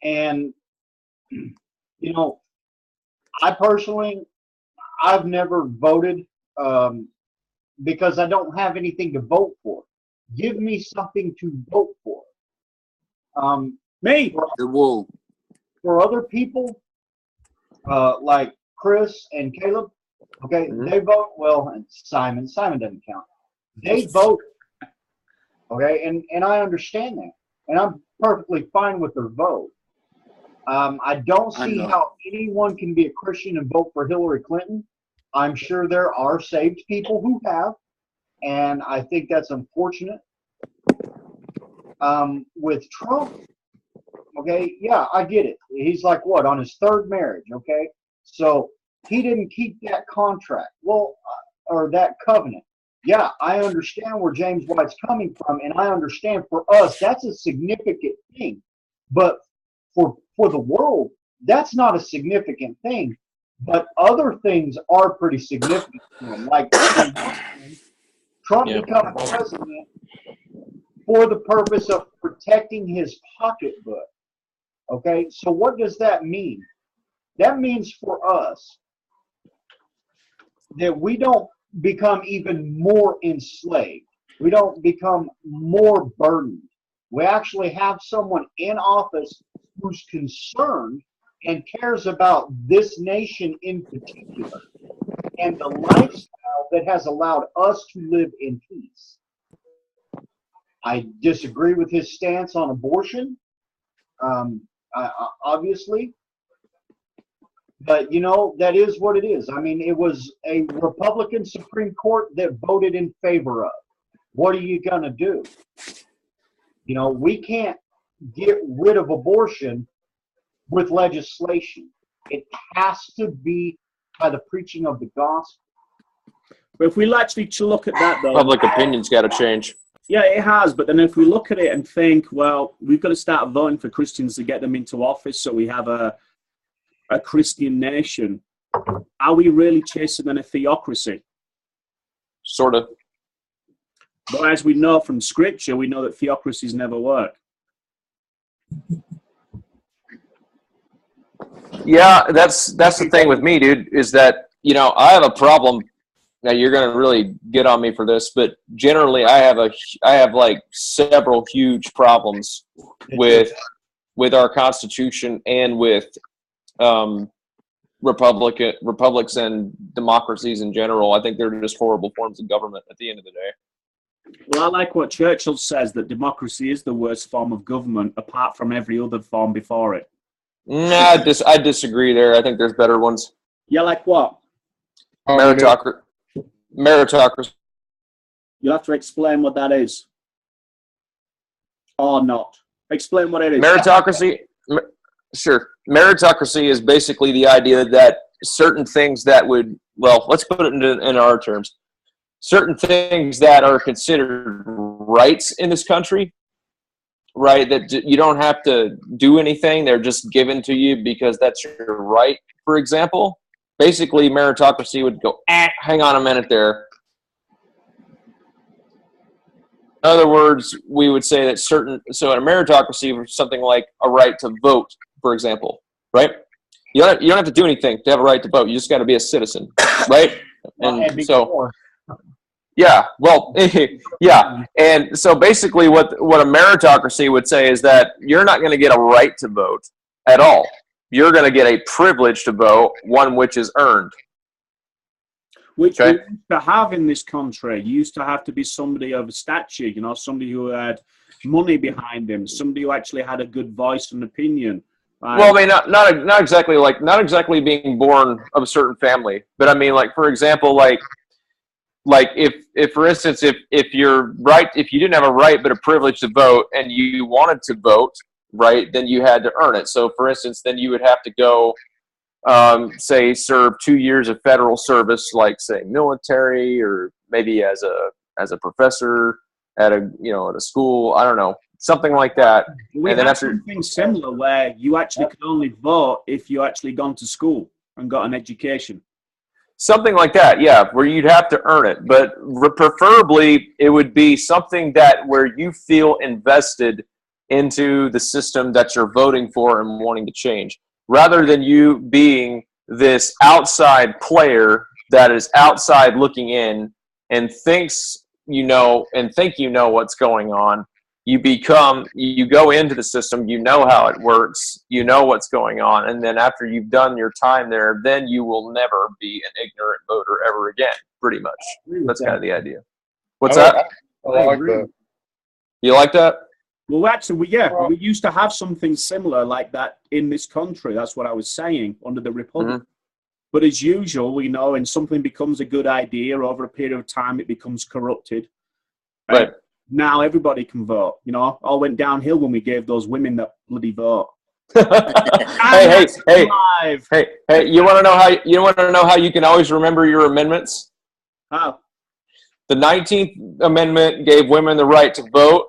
And, I personally, I've never voted because I don't have anything to vote for. Give me something to vote for. Me, the wall. For other people, like Chris and Caleb, okay, they vote. Well, and Simon doesn't count. They vote, okay, and I understand that, and I'm perfectly fine with their vote. I don't see how anyone can be a Christian and vote for Hillary Clinton. I'm sure there are saved people who have, and I think that's unfortunate. With Trump, okay, yeah, I get it. He's like, what, on his third marriage, okay? So he didn't keep that contract, or that covenant. Yeah, I understand where James White's coming from, and I understand for us, that's a significant thing. But for the world, that's not a significant thing. But other things are pretty significant to him. Like Trump becoming president for the purpose of protecting his pocketbook. Okay, so what does that mean? That means for us that we don't become even more enslaved. We don't become more burdened. We actually have someone in office who's concerned and cares about this nation in particular and the lifestyle that has allowed us to live in peace. I disagree with his stance on abortion, obviously. But, that is what it is. I mean, it was a Republican Supreme Court that voted in favor of. What are you going to do? We can't get rid of abortion with legislation. It has to be by the preaching of the gospel. But if we actually look at that, though, public opinion's got to change. Yeah, it has. But then if we look at it and think, well, we've got to start voting for Christians to get them into office so we have a Christian nation, are we really chasing then a theocracy? Sort of. But as we know from Scripture, we know that theocracies never work. Yeah, that's the thing with me, dude, is that, you know, I have a problem. Now you're going to really get on me for this, but generally I have like several huge problems with our Constitution and with republics and democracies in general. I think they're just horrible forms of government at the end of the day. Well, I like what Churchill says, that democracy is the worst form of government apart from every other form before it. Nah, I disagree there. I think there's better ones. Yeah, like what? Meritocracy. You'll have to explain what that is. Or not. Explain what it is. Meritocracy? Sure. Meritocracy is basically the idea that certain things that would, well, let's put it in our terms. Certain things that are considered rights in this country, right, that you don't have to do anything. They're just given to you because that's your right, for example. Basically, meritocracy would go, hang on a minute there. In other words, we would say that so in a meritocracy, something like a right to vote, for example, right? You don't have to do anything to have a right to vote. You just got to be a citizen, right? And so, yeah, well, yeah. And so basically what a meritocracy would say is that you're not going to get a right to vote at all. You're going to get a privilege to vote, one which is earned. Which we used to have in this country. You used to have to be somebody of a stature, you know, somebody who had money behind him, somebody who actually had a good voice and opinion. Well, I mean, not exactly being born of a certain family, but I mean, like, for example, like if for instance, if you didn't have a right but a privilege to vote and you wanted to vote, right, then you had to earn it. So for instance, then you would have to go, say, serve 2 years of federal service, like say military, or maybe as a professor at a school, I don't know, something like that. We and then have after something similar where you actually could only vote if you actually gone to school and got an education. Something like that, yeah, where you'd have to earn it. But preferably, it would be something that where you feel invested into the system that you're voting for and wanting to change, rather than you being this outside player that is outside looking in and thinks you know what's going on. You go into the system, you know how it works, you know what's going on, and then after you've done your time there, then you will never be an ignorant voter ever again, pretty much. That's kind of the idea. What's that? I like that. You like that? Well, actually, we used to have something similar like that in this country. That's what I was saying, under the Republic. Mm-hmm. But as usual, we know when something becomes a good idea, over a period of time, it becomes corrupted. Right. Now everybody can vote. You know, all went downhill when we gave those women that bloody vote. Hey! You want to know how you can always remember your amendments? How? The 19th Amendment gave women the right to vote.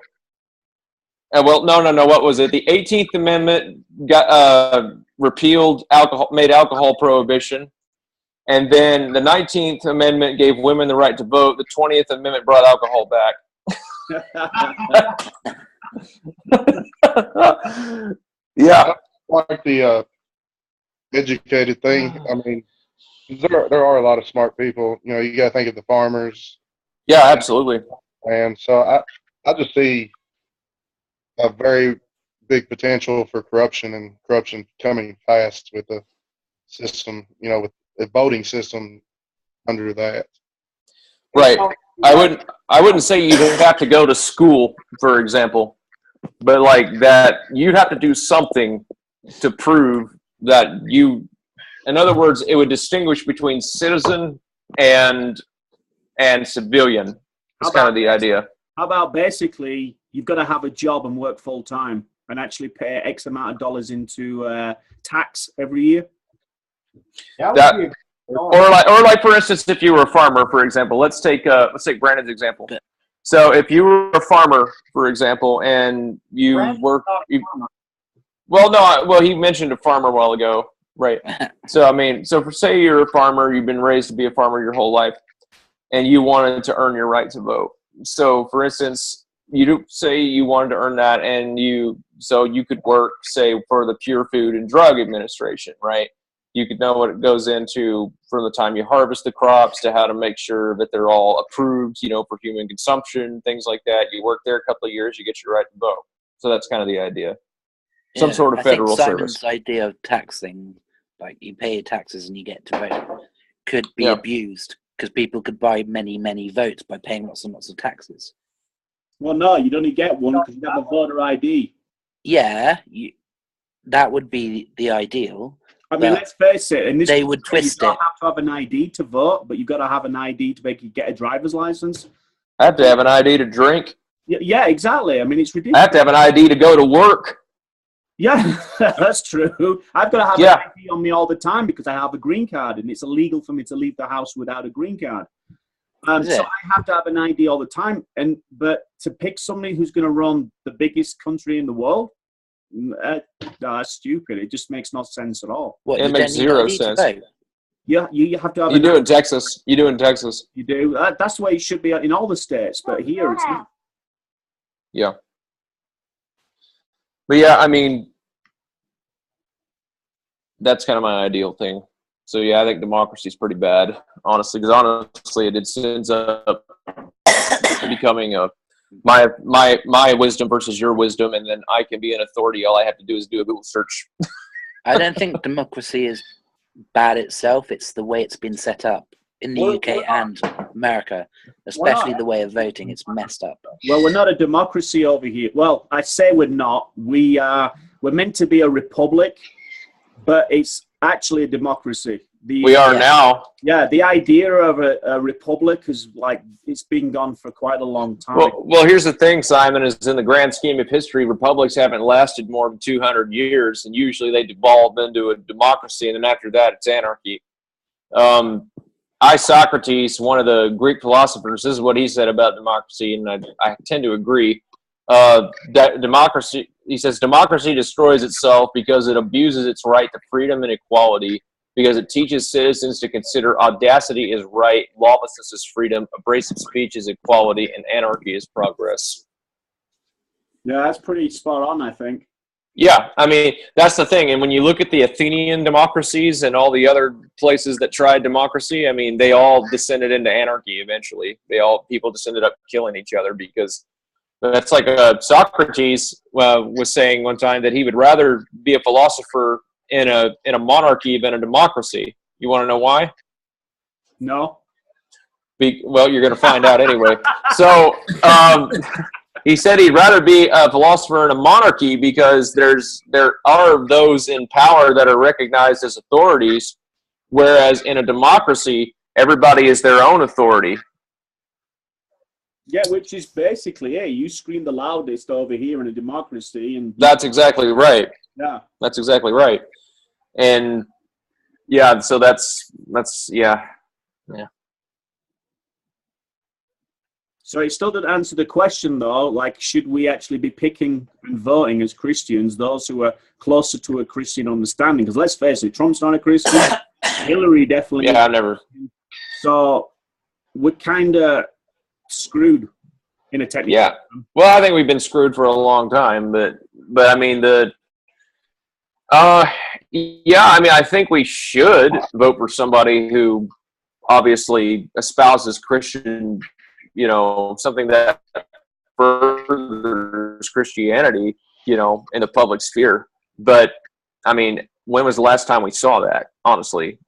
Well, no. What was it? The 18th Amendment got repealed made alcohol prohibition, and then the 19th Amendment gave women the right to vote. The 20th Amendment brought alcohol back. Yeah, like the educated thing. I mean, there are a lot of smart people. You know, you got to think of the farmers. Yeah, absolutely. And so I just see a very big potential for corruption coming fast with the system. You know, with the voting system under that. Right. I wouldn't say you'd have to go to school, for example, but like that you'd have to do something to prove that you. In other words, it would distinguish between citizen and civilian. That's kind of the idea. How about basically you've got to have a job and work full time and actually pay X amount of dollars into tax every year? Or like for instance, if you were a farmer, for example, let's take Brandon's example. So if you were a farmer, for example, and you work, he mentioned a farmer a while ago, right? So I mean, say you're a farmer, you've been raised to be a farmer your whole life, and you wanted to earn your right to vote. so for instance, you do say you wanted to earn that, and you could work, say, for the Pure Food and Drug Administration, right? You could know what it goes into from the time you harvest the crops to how to make sure that they're all approved, for human consumption, things like that. You work there a couple of years, you get your right to vote. So that's kind of the idea. Some sort of federal service. Simon's idea of taxing, like you pay your taxes and you get to vote, could be abused because people could buy many, many votes by paying lots and lots of taxes. Well, no, you'd only get one because you have a voter ID. Yeah, that would be the ideal. I mean, let's face it. In this they would twist you don't have to have an ID to vote, but you've got to have an ID to make you get a driver's license. I have to have an ID to drink. Yeah, exactly. I mean, it's ridiculous. I have to have an ID to go to work. Yeah, that's true. I've got to have an ID on me all the time because I have a green card, and it's illegal for me to leave the house without a green card. So I have to have an ID all the time. But to pick somebody who's going to run the biggest country in the world, that's stupid. It just makes no sense at all. It makes zero sense. Yeah, you have to have. You do in Texas. You do in Texas. You do. That's the way it should be in all the states, but here it's not. Yeah. But yeah, I mean, that's kind of my ideal thing. So yeah, I think democracy is pretty bad, honestly, because honestly, it ends up becoming my wisdom versus your wisdom, and then I can be an authority. All I have to do is do a Google search. I don't think democracy is bad itself. It's the way it's been set up in the UK and America, especially the way of voting. It's messed up. Well, we're not a democracy over here. Well, I say we're not. We're meant to be a republic, but it's actually a democracy. We are now. Yeah, the idea of a republic is it's been gone for quite a long time. Well, here's the thing, Simon, is in the grand scheme of history, republics haven't lasted more than 200 years, and usually they devolve into a democracy, and then after that, it's anarchy. Socrates, one of the Greek philosophers, this is what he said about democracy, and I tend to agree. That democracy, he says, democracy destroys itself because it abuses its right to freedom and equality, because it teaches citizens to consider audacity as right, lawlessness as freedom, abrasive speech as equality, and anarchy as progress. Yeah, that's pretty spot on, I think. Yeah, I mean, that's the thing. And when you look at the Athenian democracies and all the other places that tried democracy, I mean, they all descended into anarchy eventually. People just ended up killing each other because that's like Socrates was saying one time that he would rather be a philosopher in a monarchy than a democracy. You want to know why? No. Well, you're going to find out anyway. So he said he'd rather be a philosopher in a monarchy because there are those in power that are recognized as authorities, whereas in a democracy, everybody is their own authority. Yeah, which is basically, hey, you scream the loudest over here in a democracy, and that's exactly right. Yeah, that's exactly right. And yeah, so that's yeah. So it still didn't answer the question, though. Like, should we actually be picking and voting as Christians those who are closer to a Christian understanding? Because let's face it, Trump's not a Christian. Hillary definitely. Yeah, I've never. So we're kind of screwed in a technical. Yeah. Well, I think we've been screwed for a long time, but I mean yeah, I mean, I think we should vote for somebody who obviously espouses Christian, something that furthers Christianity, in the public sphere. But I mean, when was the last time we saw that? Honestly,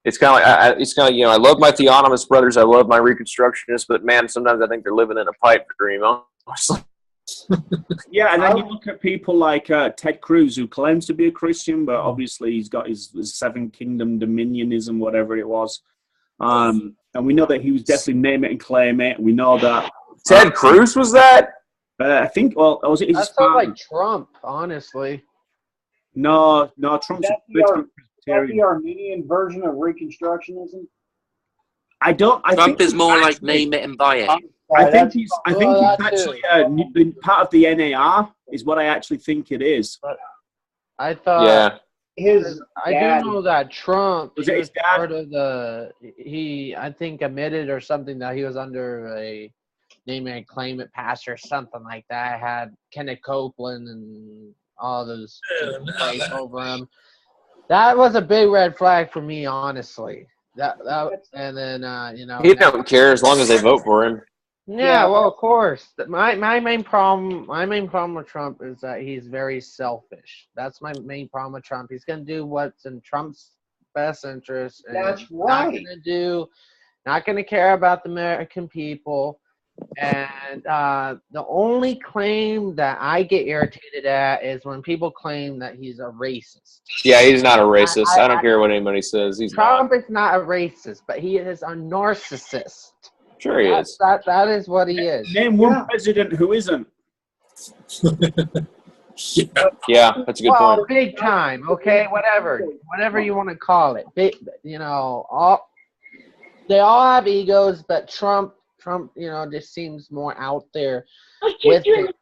it's kind of like, I love my theonomist brothers, I love my Reconstructionists, but man, sometimes I think they're living in a pipe dream. Honestly. Yeah, and then you look at people like Ted Cruz, who claims to be a Christian, but obviously he's got his Seven Kingdom Dominionism, whatever it was. And we know that he was definitely name it and claim it. We know that Ted Cruz was that. I think. Well, was it? That sounds like Trump, honestly. No, Trump's the Armenian version of Reconstructionism. Trump is more like name it and buy it. I think he's actually part of the NAR is what I actually think it is. I thought. Yeah. I do know that Trump was his dad? Part of he I think admitted or something that he was under a name it, claim it pastor, something like that. I had Kenneth Copeland and all those plays over him. That was a big red flag for me, honestly. And then he don't care as long as they vote for him. Yeah, well, of course. My main problem with Trump is that he's very selfish. That's my main problem with Trump. He's going to do what's in Trump's best interest. And That's right. Not going to care about the American people. And the only claim that I get irritated at is when people claim that he's a racist. Yeah, he's not a racist. I don't care what anybody says. Trump is not a racist, but he is a narcissist. Sure he is. That is what he is. Name one president who isn't. Yeah, that's a good point. Big time, okay, whatever you want to call it. Big, they all have egos, but Trump, just seems more out there with it.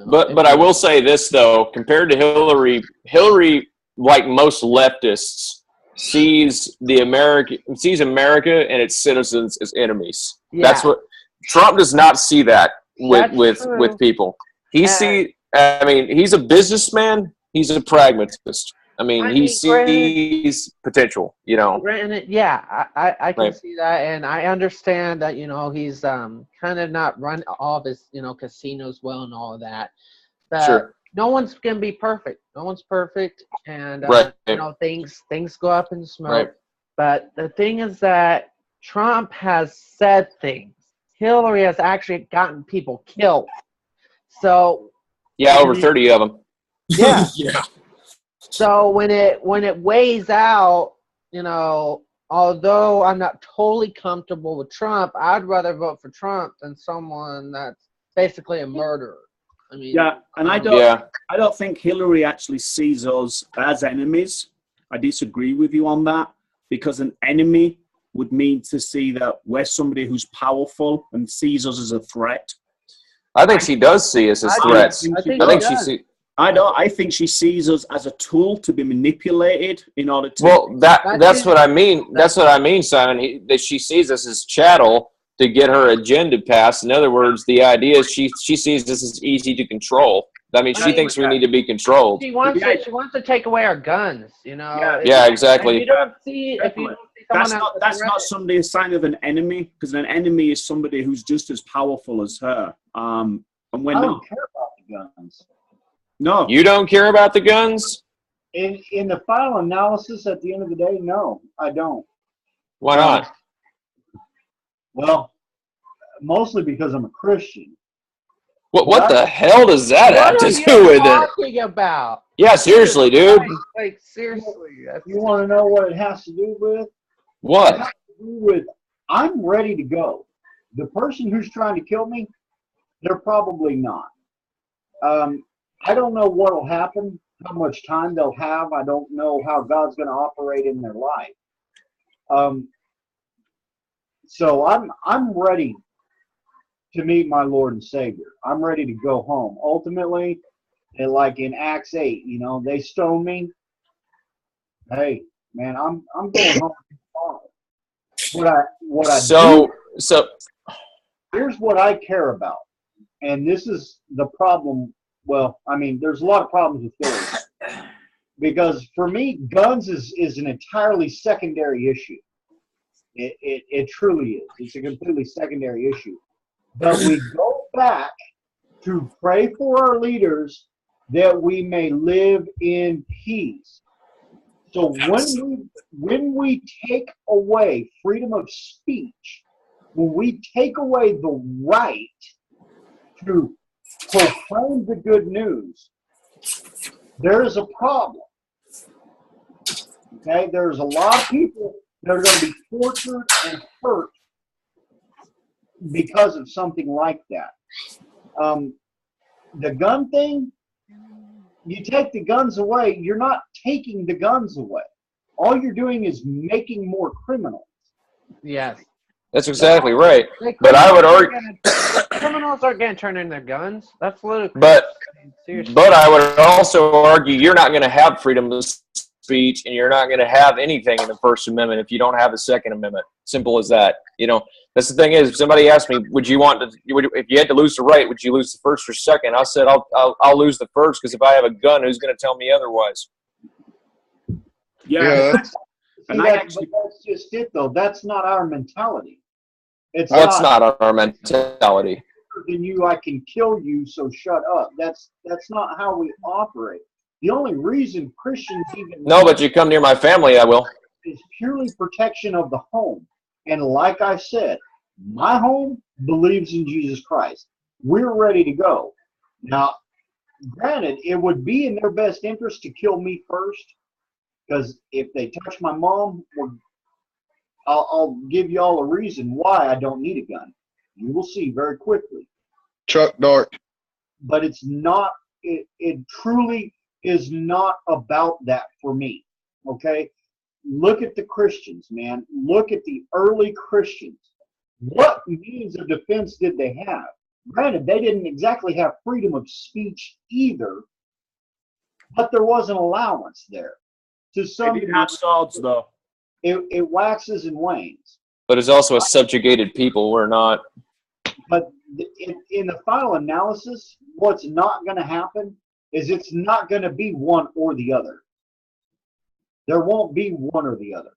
But I will say this though, compared to Hillary, like most leftists, sees America and its citizens as enemies. Yeah. That's what Trump does not see that with people. He's a businessman. He's a pragmatist. He sees potential, Granted, yeah, I can see that, and I understand that, he's kind of not run all of his, casinos well and all of that. But sure. No one's going to be perfect. No one's perfect, and, things go up in smoke. Right. But the thing is that Trump has said things. Hillary has actually gotten people killed. So yeah, over 30 of them. Yeah. Yeah. So when it weighs out, although I'm not totally comfortable with Trump, I'd rather vote for Trump than someone that's basically a murderer. I don't think Hillary actually sees us as enemies. I disagree with you on that, because an enemy would mean to see that we're somebody who's powerful and sees us as a threat. I think she does see us as threats. I think she sees us as a tool to be manipulated in order to. Well, that's what I mean. That's what I mean, Simon. That she sees us as chattel to get her agenda passed. In other words, the idea is she sees this as easy to control. She thinks we need to be controlled. She wants to take away our guns. Yeah, exactly. If you don't see someone that's not somebody a sign of an enemy, because an enemy is somebody who's just as powerful as her. And we're I not. don't care about the guns. No. You don't care about the guns? In the final analysis, at the end of the day, no, I don't. Why not? Well, mostly because I'm a Christian. What the hell does that have to do with it? What are you talking about? Yeah, seriously, dude. Like seriously. You want to know what it has to do with? What? It has to do with I'm ready to go. The person who's trying to kill me, they're probably not. I don't know what will happen, how much time they'll have. I don't know how God's going to operate in their life. So I'm ready to meet my Lord and Savior. I'm ready to go home. Ultimately, like in Acts 8, they stoned me. Hey, man, I'm going home tomorrow. Here's what I care about, and this is the problem. Well, there's a lot of problems with Hillary, because for me, guns is an entirely secondary issue. It truly is. It's a completely secondary issue. But we go back to pray for our leaders that we may live in peace. So when we take away freedom of speech, when we take away the right to proclaim the good news, there is a problem. Okay, there's a lot of people that are going to be tortured and hurt because of something like that. The gun thing, you take the guns away, you're not taking the guns away. All you're doing is making more criminals. Yes. That's exactly right. But I would argue criminals aren't going to turn in their guns. That's ludicrous. But I would also argue you're not going to have freedom of speech, and you're not going to have anything in the First Amendment if you don't have a Second Amendment. Simple as that. That's the thing is, if somebody asked me, if you had to lose the right, would you lose the first or second? I said, I'll lose the first, because if I have a gun, who's going to tell me otherwise? Yeah. And that's just it, though. That's not our mentality. That's not our mentality. Than you, I can kill you, so shut up. That's not how we operate. The only reason Christians even but you come near my family, I will. Is purely protection of the home. And like I said, my home believes in Jesus Christ. We're ready to go. Now, granted, it would be in their best interest to kill me first, because if they touch my mom, I'll give you all a reason why I don't need a gun. You will see very quickly. Chuck Dart. But it's not, it truly is not about that for me. Okay? Look at the Christians, man. Look at the early Christians. What means of defense did they have? Granted, they didn't exactly have freedom of speech either, but there was an allowance there. To some they didn't have swords, though. It waxes and wanes. But it's also a subjugated people. We're not. But in the final analysis, what's not going to happen is it's not going to be one or the other. There won't be one or the other.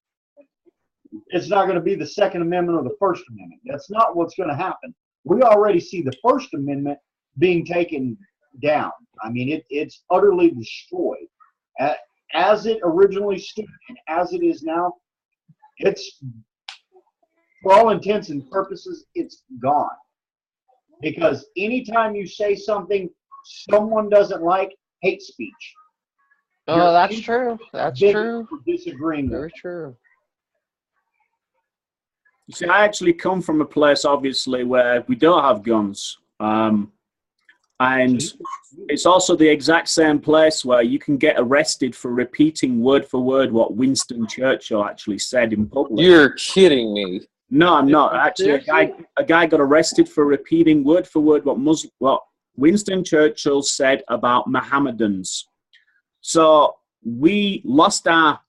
It's not going to be the Second Amendment or the First Amendment. That's not what's going to happen. We already see the First Amendment being taken down. I mean, it's utterly destroyed. As it originally stood and as it is now, it's, for all intents and purposes, it's gone. Because anytime you say something someone doesn't like, hate speech. Oh, that's true. That's true. Disagreeing. Very true. You see, I actually come from a place, obviously, where we don't have guns. And it's also the exact same place where you can get arrested for repeating word for word what Winston Churchill actually said in public. You're kidding me. No, I'm not. Actually, a guy got arrested for repeating word for word what Winston Churchill said about Mohammedans. So we lost our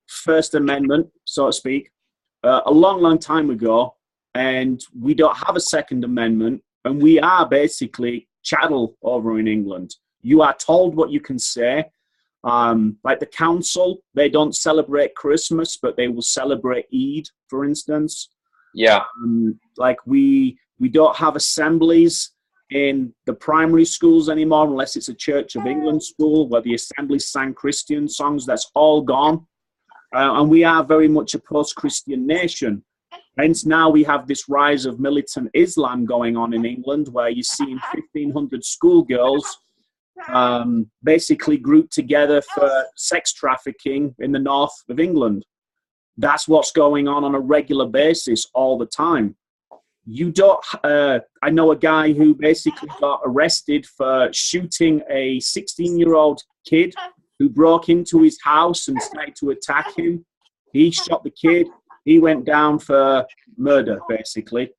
First Amendment, so to speak, a long, long time ago, and we don't have a Second Amendment, and we are basically chattel over in England. You are told what you can say. Like the council, they don't celebrate Christmas, but they will celebrate Eid, for instance. Yeah. Like we don't have assemblies in the primary schools anymore, unless it's a Church of England school where the assembly sang Christian songs. That's all gone. And we are very much a post-Christian nation. Hence now we have this rise of militant Islam going on in England, where you're seeing 1,500 schoolgirls basically grouped together for sex trafficking in the north of England. That's what's going on a regular basis all the time. You don't. I know a guy who basically got arrested for shooting a 16-year-old kid who broke into his house and started to attack him. He shot the kid. He went down for murder, basically.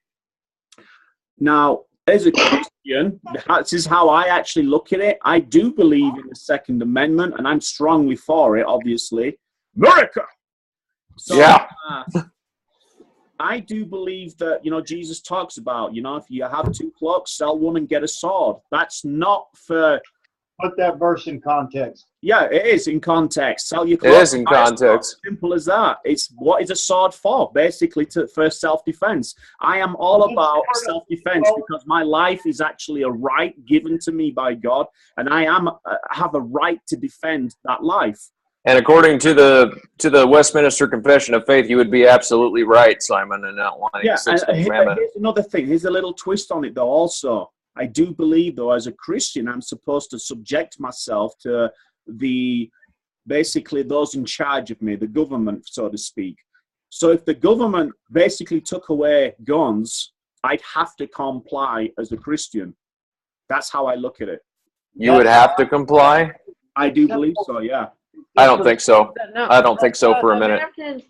Now, as a Christian, this is how I actually look at it. I do believe in the Second Amendment, and I'm strongly for it, obviously. America! So, yeah. I do believe that, Jesus talks about, if you have 2 cloaks, sell one and get a sword. That's not for... Put that verse in context. Yeah, it is in context. Sell your cloak. It is in context. Simple as that. It's what is a sword for? Basically, for self-defense. I am all about self-defense because my life is actually a right given to me by God, and I have a right to defend that life. And according to the Westminster Confession of Faith, you would be absolutely right, Simon, in outlining the Sixth Commandment. Here's another thing. Here's a little twist on it, though, also. I do believe, though, as a Christian, I'm supposed to subject myself to basically those in charge of me, the government, so to speak. So if the government basically took away guns, I'd have to comply as a Christian. That's how I look at it. You would have to comply? I do believe so, yeah. I don't think so. No, I don't think so for a minute. The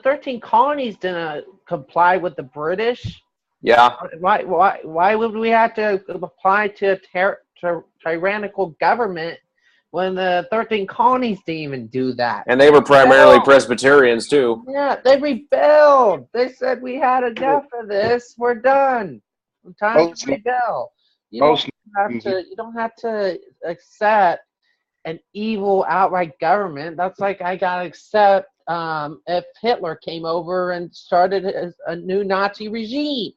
13 colonies didn't comply with the British. Yeah. Why would we have to apply to a tyrannical government when the 13 colonies didn't even do that. And they were primarily Presbyterians too. Yeah, they rebelled. They said we had enough of this. We're done. Time to rebel. You don't have to accept an evil outright government. That's like I gotta accept if Hitler came over and started a new Nazi regime.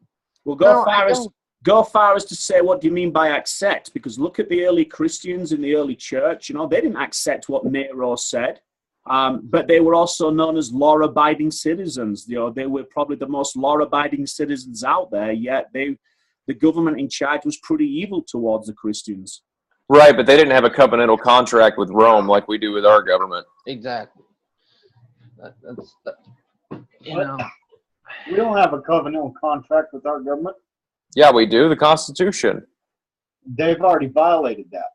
Well, go far as to say, what do you mean by accept? Because look at the early Christians in the early church. You know, they didn't accept what Nero said, but they were also known as law-abiding citizens. You know, they were probably the most law-abiding citizens out there. Yet the government in charge was pretty evil towards the Christians. Right, but they didn't have a covenantal contract with Rome like we do with our government. Exactly. You know, we don't have a covenantal contract with our government. Yeah, we do. The Constitution. They've already violated that.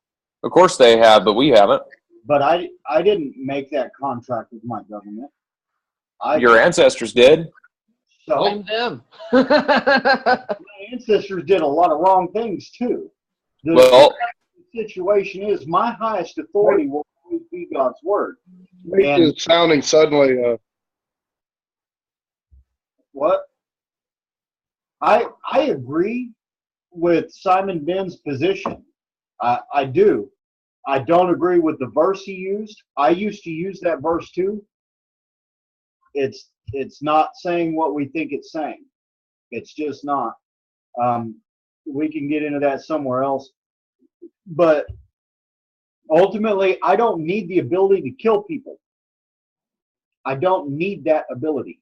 Of course they have, but we haven't. But I didn't make that contract with my government. Your ancestors did. So blame them. My ancestors did a lot of wrong things too. The situation is my highest authority will always be God's word. It's sounding suddenly. What? I agree with Simon Ben's position. I do. I don't agree with the verse he used. I used to use that verse too. It's not saying what we think it's saying. It's just not. We can get into that somewhere else. But ultimately, I don't need the ability to kill people. I don't need that ability.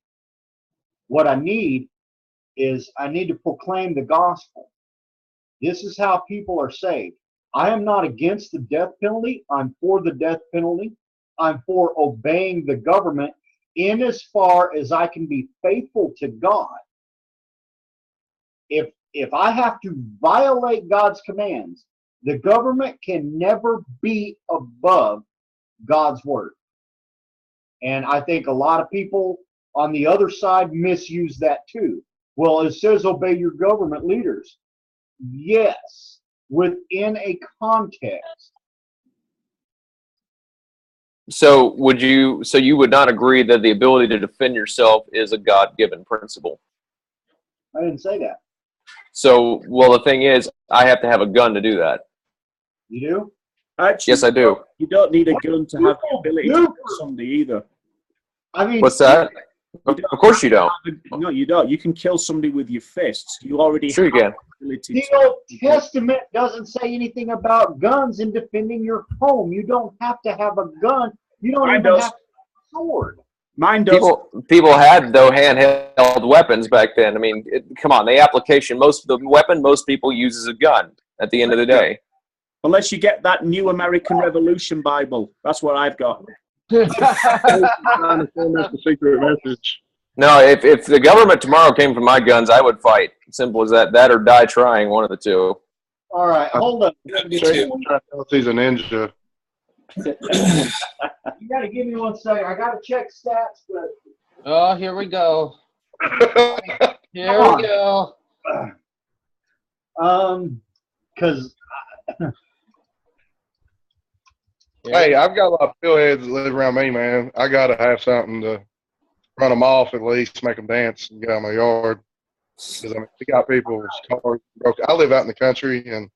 What I need is I need to proclaim the gospel. This is how people are saved. I am not against the death penalty. I'm for the death penalty. I'm for obeying the government in as far as I can be faithful to God. If I have to violate God's commands, the government can never be above God's word. And I think a lot of people on the other side misuse that too. Well, it says obey your government leaders. Yes, within a context. So you would not agree that the ability to defend yourself is a God-given principle? I didn't say that. So, well, the thing is, I have to have a gun to do that. You do? Actually, yes, I do. You don't need a gun to have the ability to kill somebody either. I mean, what's that? Of course you don't. No, you don't. You can kill somebody with your fists. You already sure have you can. the ability the Old Testament doesn't say anything about guns in defending your home. You don't have to have a gun. You don't even have to have a sword. Mine does. People had, though, handheld weapons back then. I mean, come on, the application, most people use is a gun at the end of the day. Unless you get that New American Revolution Bible. That's what I've got. Trying to send us a secret message. No, if the government tomorrow came for my guns, I would fight. Simple as that. That or die trying, one of the two. All right, hold up. Yeah, me too. He's a ninja. You got to give me 1 second. I got to check stats, but. Oh, here we go. Here we go. Because. Hey, I've got a lot of pillheads that live around me, man. I got to have something to run them off at least, make them dance and get out of my yard. Because, I mean, we got people's cars broke. I live out in the country, and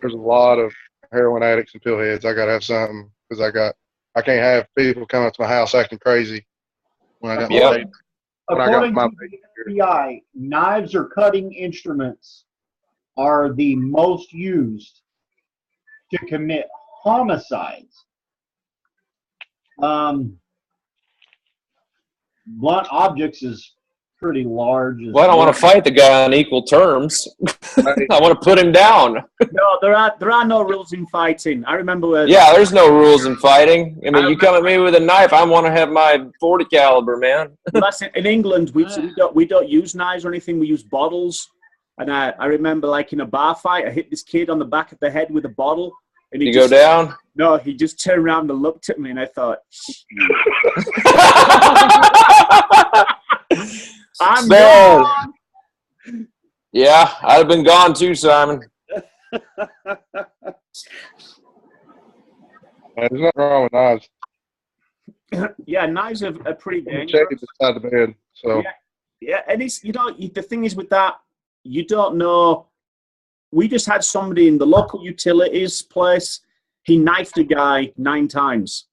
there's a lot of heroin addicts and pillheads. I got to have something because I can't have people coming up to my house acting crazy when I got my According to the FBI, knives or cutting instruments are the most used to commit homicides. Blunt objects is pretty large. Well, I don't want to fight the guy on equal terms. I want to put him down. No, there are no rules in fighting. I remember. There's no rules in fighting. I mean, you come at me with a knife, I want to have my 40 caliber, man. That's it. In England, we don't use knives or anything. We use bottles. And I remember, like in a bar fight, I hit this kid on the back of the head with a bottle. And he go down? No, he just turned around and looked at me, and I thought, I'm gone. Yeah, I'd have been gone too, Simon. There's nothing wrong with knives. Yeah, knives are pretty Check dangerous. it beside the bed. So Yeah, and it's, you know, the thing is with that, you don't know. We just had somebody in the local utilities place. He knifed a guy 9 times.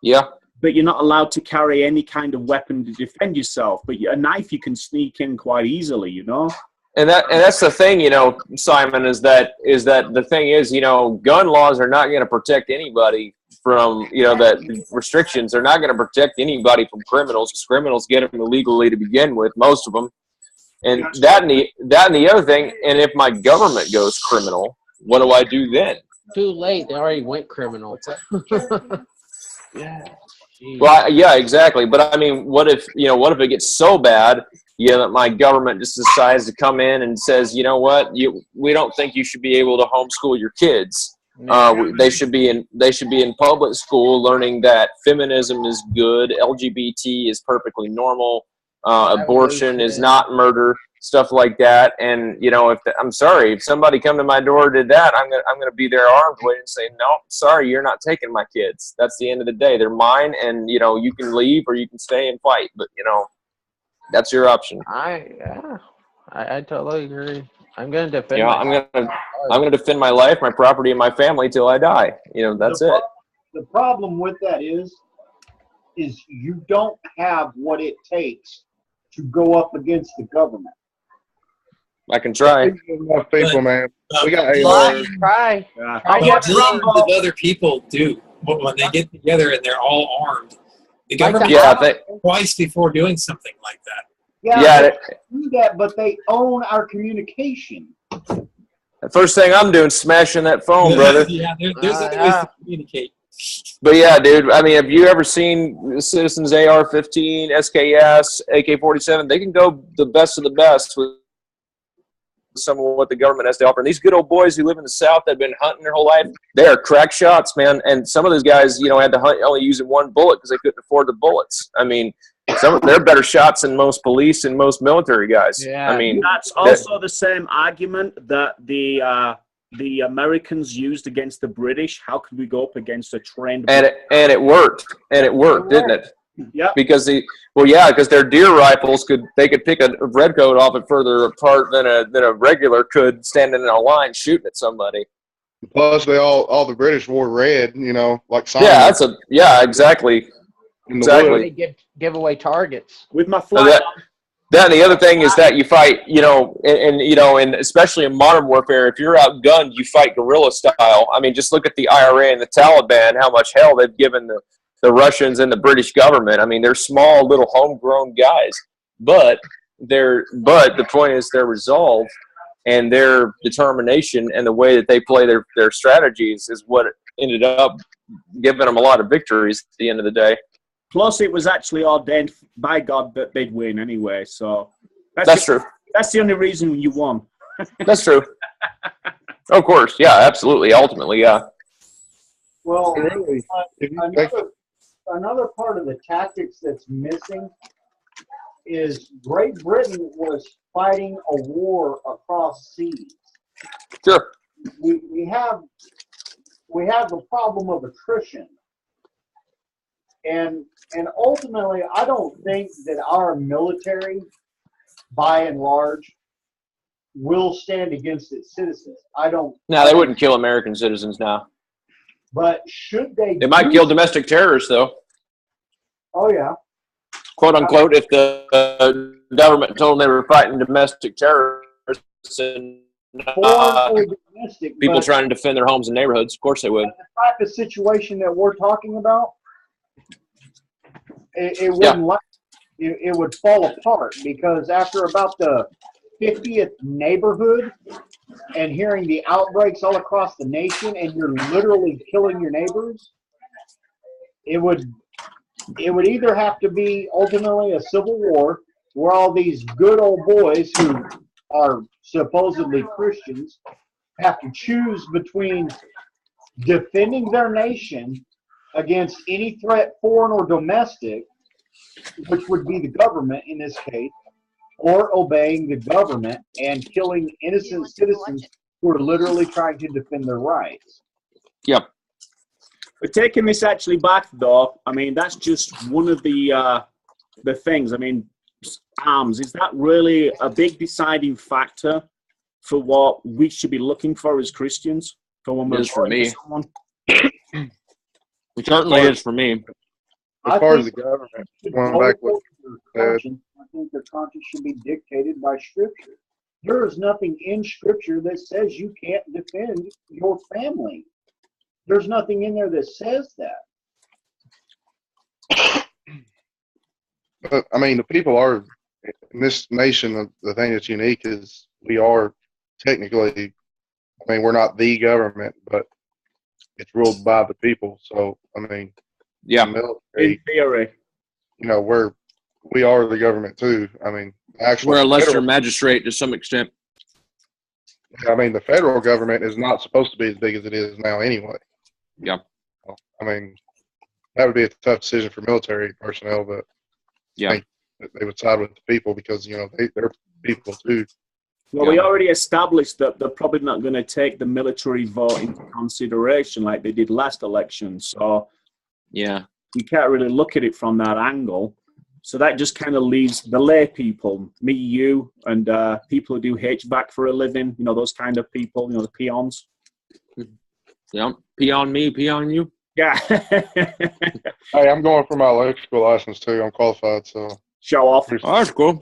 Yeah. But you're not allowed to carry any kind of weapon to defend yourself. But a knife you can sneak in quite easily, you know. And that's the thing, you know, Simon, is that the thing is, you know, gun laws are not going to protect anybody from, you know, that restrictions are not going to protect anybody from criminals, because criminals get them illegally to begin with, most of them. And that and the other thing, and if my government goes criminal, what do I do then? Too late. They already went criminal. Yeah. Well, yeah, exactly. But I mean, what if it gets so bad, that my government just decides to come in and says, you know what, we don't think you should be able to homeschool your kids. They should be in public school, learning that feminism is good, LGBT is perfectly normal, abortion is not murder, stuff like that. And you know, I'm sorry, if somebody come to my door and did that, I'm gonna be there armed, waiting and say, no, sorry, you're not taking my kids. That's the end of the day. They're mine, and you know, you can leave or you can stay and fight, but you know, that's your option. I totally agree. I'm gonna defend. Yeah, I'm gonna defend my life, my property, and my family till I die. You know, that's it. The problem with that is you don't have what it takes to go up against the government. I can try. Enough people, man. We got Try. Millions of other people do when they get together and they're all armed. The government twice before doing something like that. Yeah, they do that, but they own our communication. The first thing I'm doing is smashing that phone, brother. Yeah, there's other ways to communicate. But yeah, dude, I mean, have you ever seen Citizens AR-15, SKS, AK-47? They can go the best of the best with some of what the government has to offer. And these good old boys who live in the South that have been hunting their whole life, they are crack shots, man. And some of those guys, you know, had to hunt only using one bullet because they couldn't afford the bullets. I mean, they're better shots than most police and most military guys. Yeah. I mean, that's also the same argument that the Americans used against the British. How could we go up against a trained? And it worked, didn't it? Yeah. Because their deer rifles could pick a redcoat off it further apart than a regular could standing in a line shooting at somebody. Plus, all the British wore red, you know, like Simon. Yeah, exactly. They give away targets with my flag. Then the other thing is that you fight, you know, and especially in modern warfare, if you're outgunned, you fight guerrilla style. I mean, just look at the IRA and the Taliban, how much hell they've given the Russians and the British government. I mean, they're small, little, homegrown guys, but the point is their resolve and their determination and the way that they play their strategies is what ended up giving them a lot of victories at the end of the day. Plus, it was actually ordained by God that they'd win anyway. So that's true. That's the only reason you won. That's true. Of course, yeah, absolutely. Ultimately, yeah. Well, another part of the tactics that's missing is Great Britain was fighting a war across seas. Sure. We have the problem of attrition. And ultimately, I don't think that our military, by and large, will stand against its citizens. No, they wouldn't kill American citizens now. But should they? They might kill domestic terrorists, though. Oh, yeah. Quote, unquote, if the government told them they were fighting domestic terrorists and people trying to defend their homes and neighborhoods, of course they would. The type of situation that we're talking about, it wouldn't it would fall apart, because after about the 50th neighborhood and hearing the outbreaks all across the nation and you're literally killing your neighbors, it would either have to be ultimately a civil war where all these good old boys who are supposedly Christians have to choose between defending their nation against any threat, foreign or domestic, which would be the government in this case, or obeying the government and killing innocent citizens who are literally trying to defend their rights. Yep. But taking this actually back, though, I mean, that's just one of the things. I mean, arms, is that really a big deciding factor for what we should be looking for as Christians? For when we're for me. Someone? It certainly is for me. As far as the government, going back what I think your conscience should be dictated by Scripture. There is nothing in Scripture that says you can't defend your family. There's nothing in there that says that. But, I mean, the people are, in this nation, the thing that's unique is we are technically, I mean, we're not the government, but it's ruled by the people. So, I mean, yeah, military, In theory. you know, we are the government too. I mean, actually, we're a lesser magistrate to some extent. I mean, the federal government is not supposed to be as big as it is now anyway. Yeah. I mean, that would be a tough decision for military personnel, but yeah, I think that they would side with the people because, you know, they're people too. Well, we already established that they're probably not going to take the military vote into consideration like they did last election. So yeah, you can't really look at it from that angle. So that just kind of leaves the lay people, me, you, and people who do HVAC for a living, you know, those kind of people, you know, the peons. Yeah, pee on me, pee on you. Yeah. Hey, I'm going for my electrical license too. I'm qualified, so. Show off. Oh, that's cool.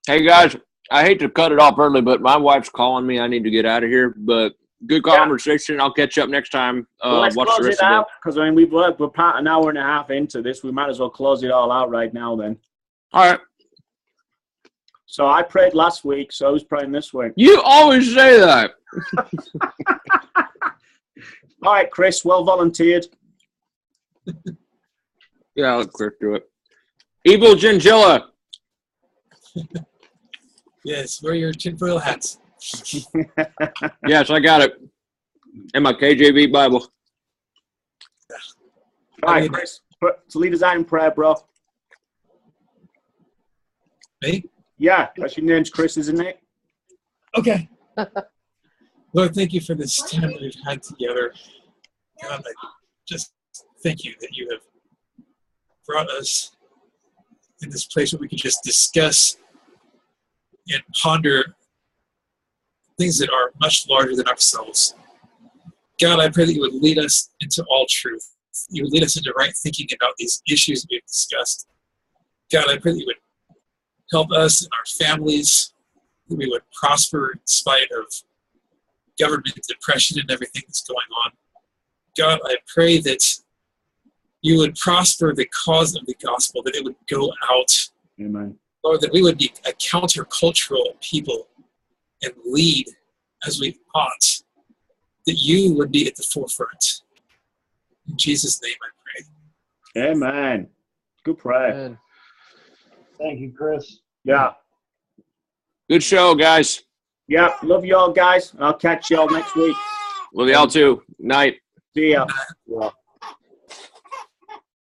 Hey, guys, I hate to cut it off early, but my wife's calling me. I need to get out of here, but good conversation. I'll catch you up next time. Well, let's watch close the rest it of out because, I mean, we're about an hour and a half into this. We might as well close it all out right now then. All right. So I prayed last week, so who's praying this week? You always say that. All right, Chris, well volunteered. Yeah, I'll let Chris do it. Evil Gingilla. Yes, wear your tinfoil hats. Yes, I got it. And my KJV Bible. All right, Chris, to lead us out in prayer, bro. Me? Yeah, that's your name's Chris, isn't it? Okay. Lord, thank you for this time that we've had together. God, I just thank you that you have brought us in this place where we can just discuss and ponder things that are much larger than ourselves. God, I pray that you would lead us into all truth. You would lead us into right thinking about these issues that we've discussed. God, I pray that you would help us and our families, that we would prosper in spite of government depression and everything that's going on. God, I pray that you would prosper the cause of the gospel, that it would go out. Amen. Lord, that we would be a countercultural people and lead as we ought, that you would be at the forefront. In Jesus' name I pray. Amen. Good prayer. Amen. Thank you, Chris. Yeah. Good show, guys. Yeah. Love you all, guys. I'll catch you all next week. Love y'all too. Night. See ya. Yeah.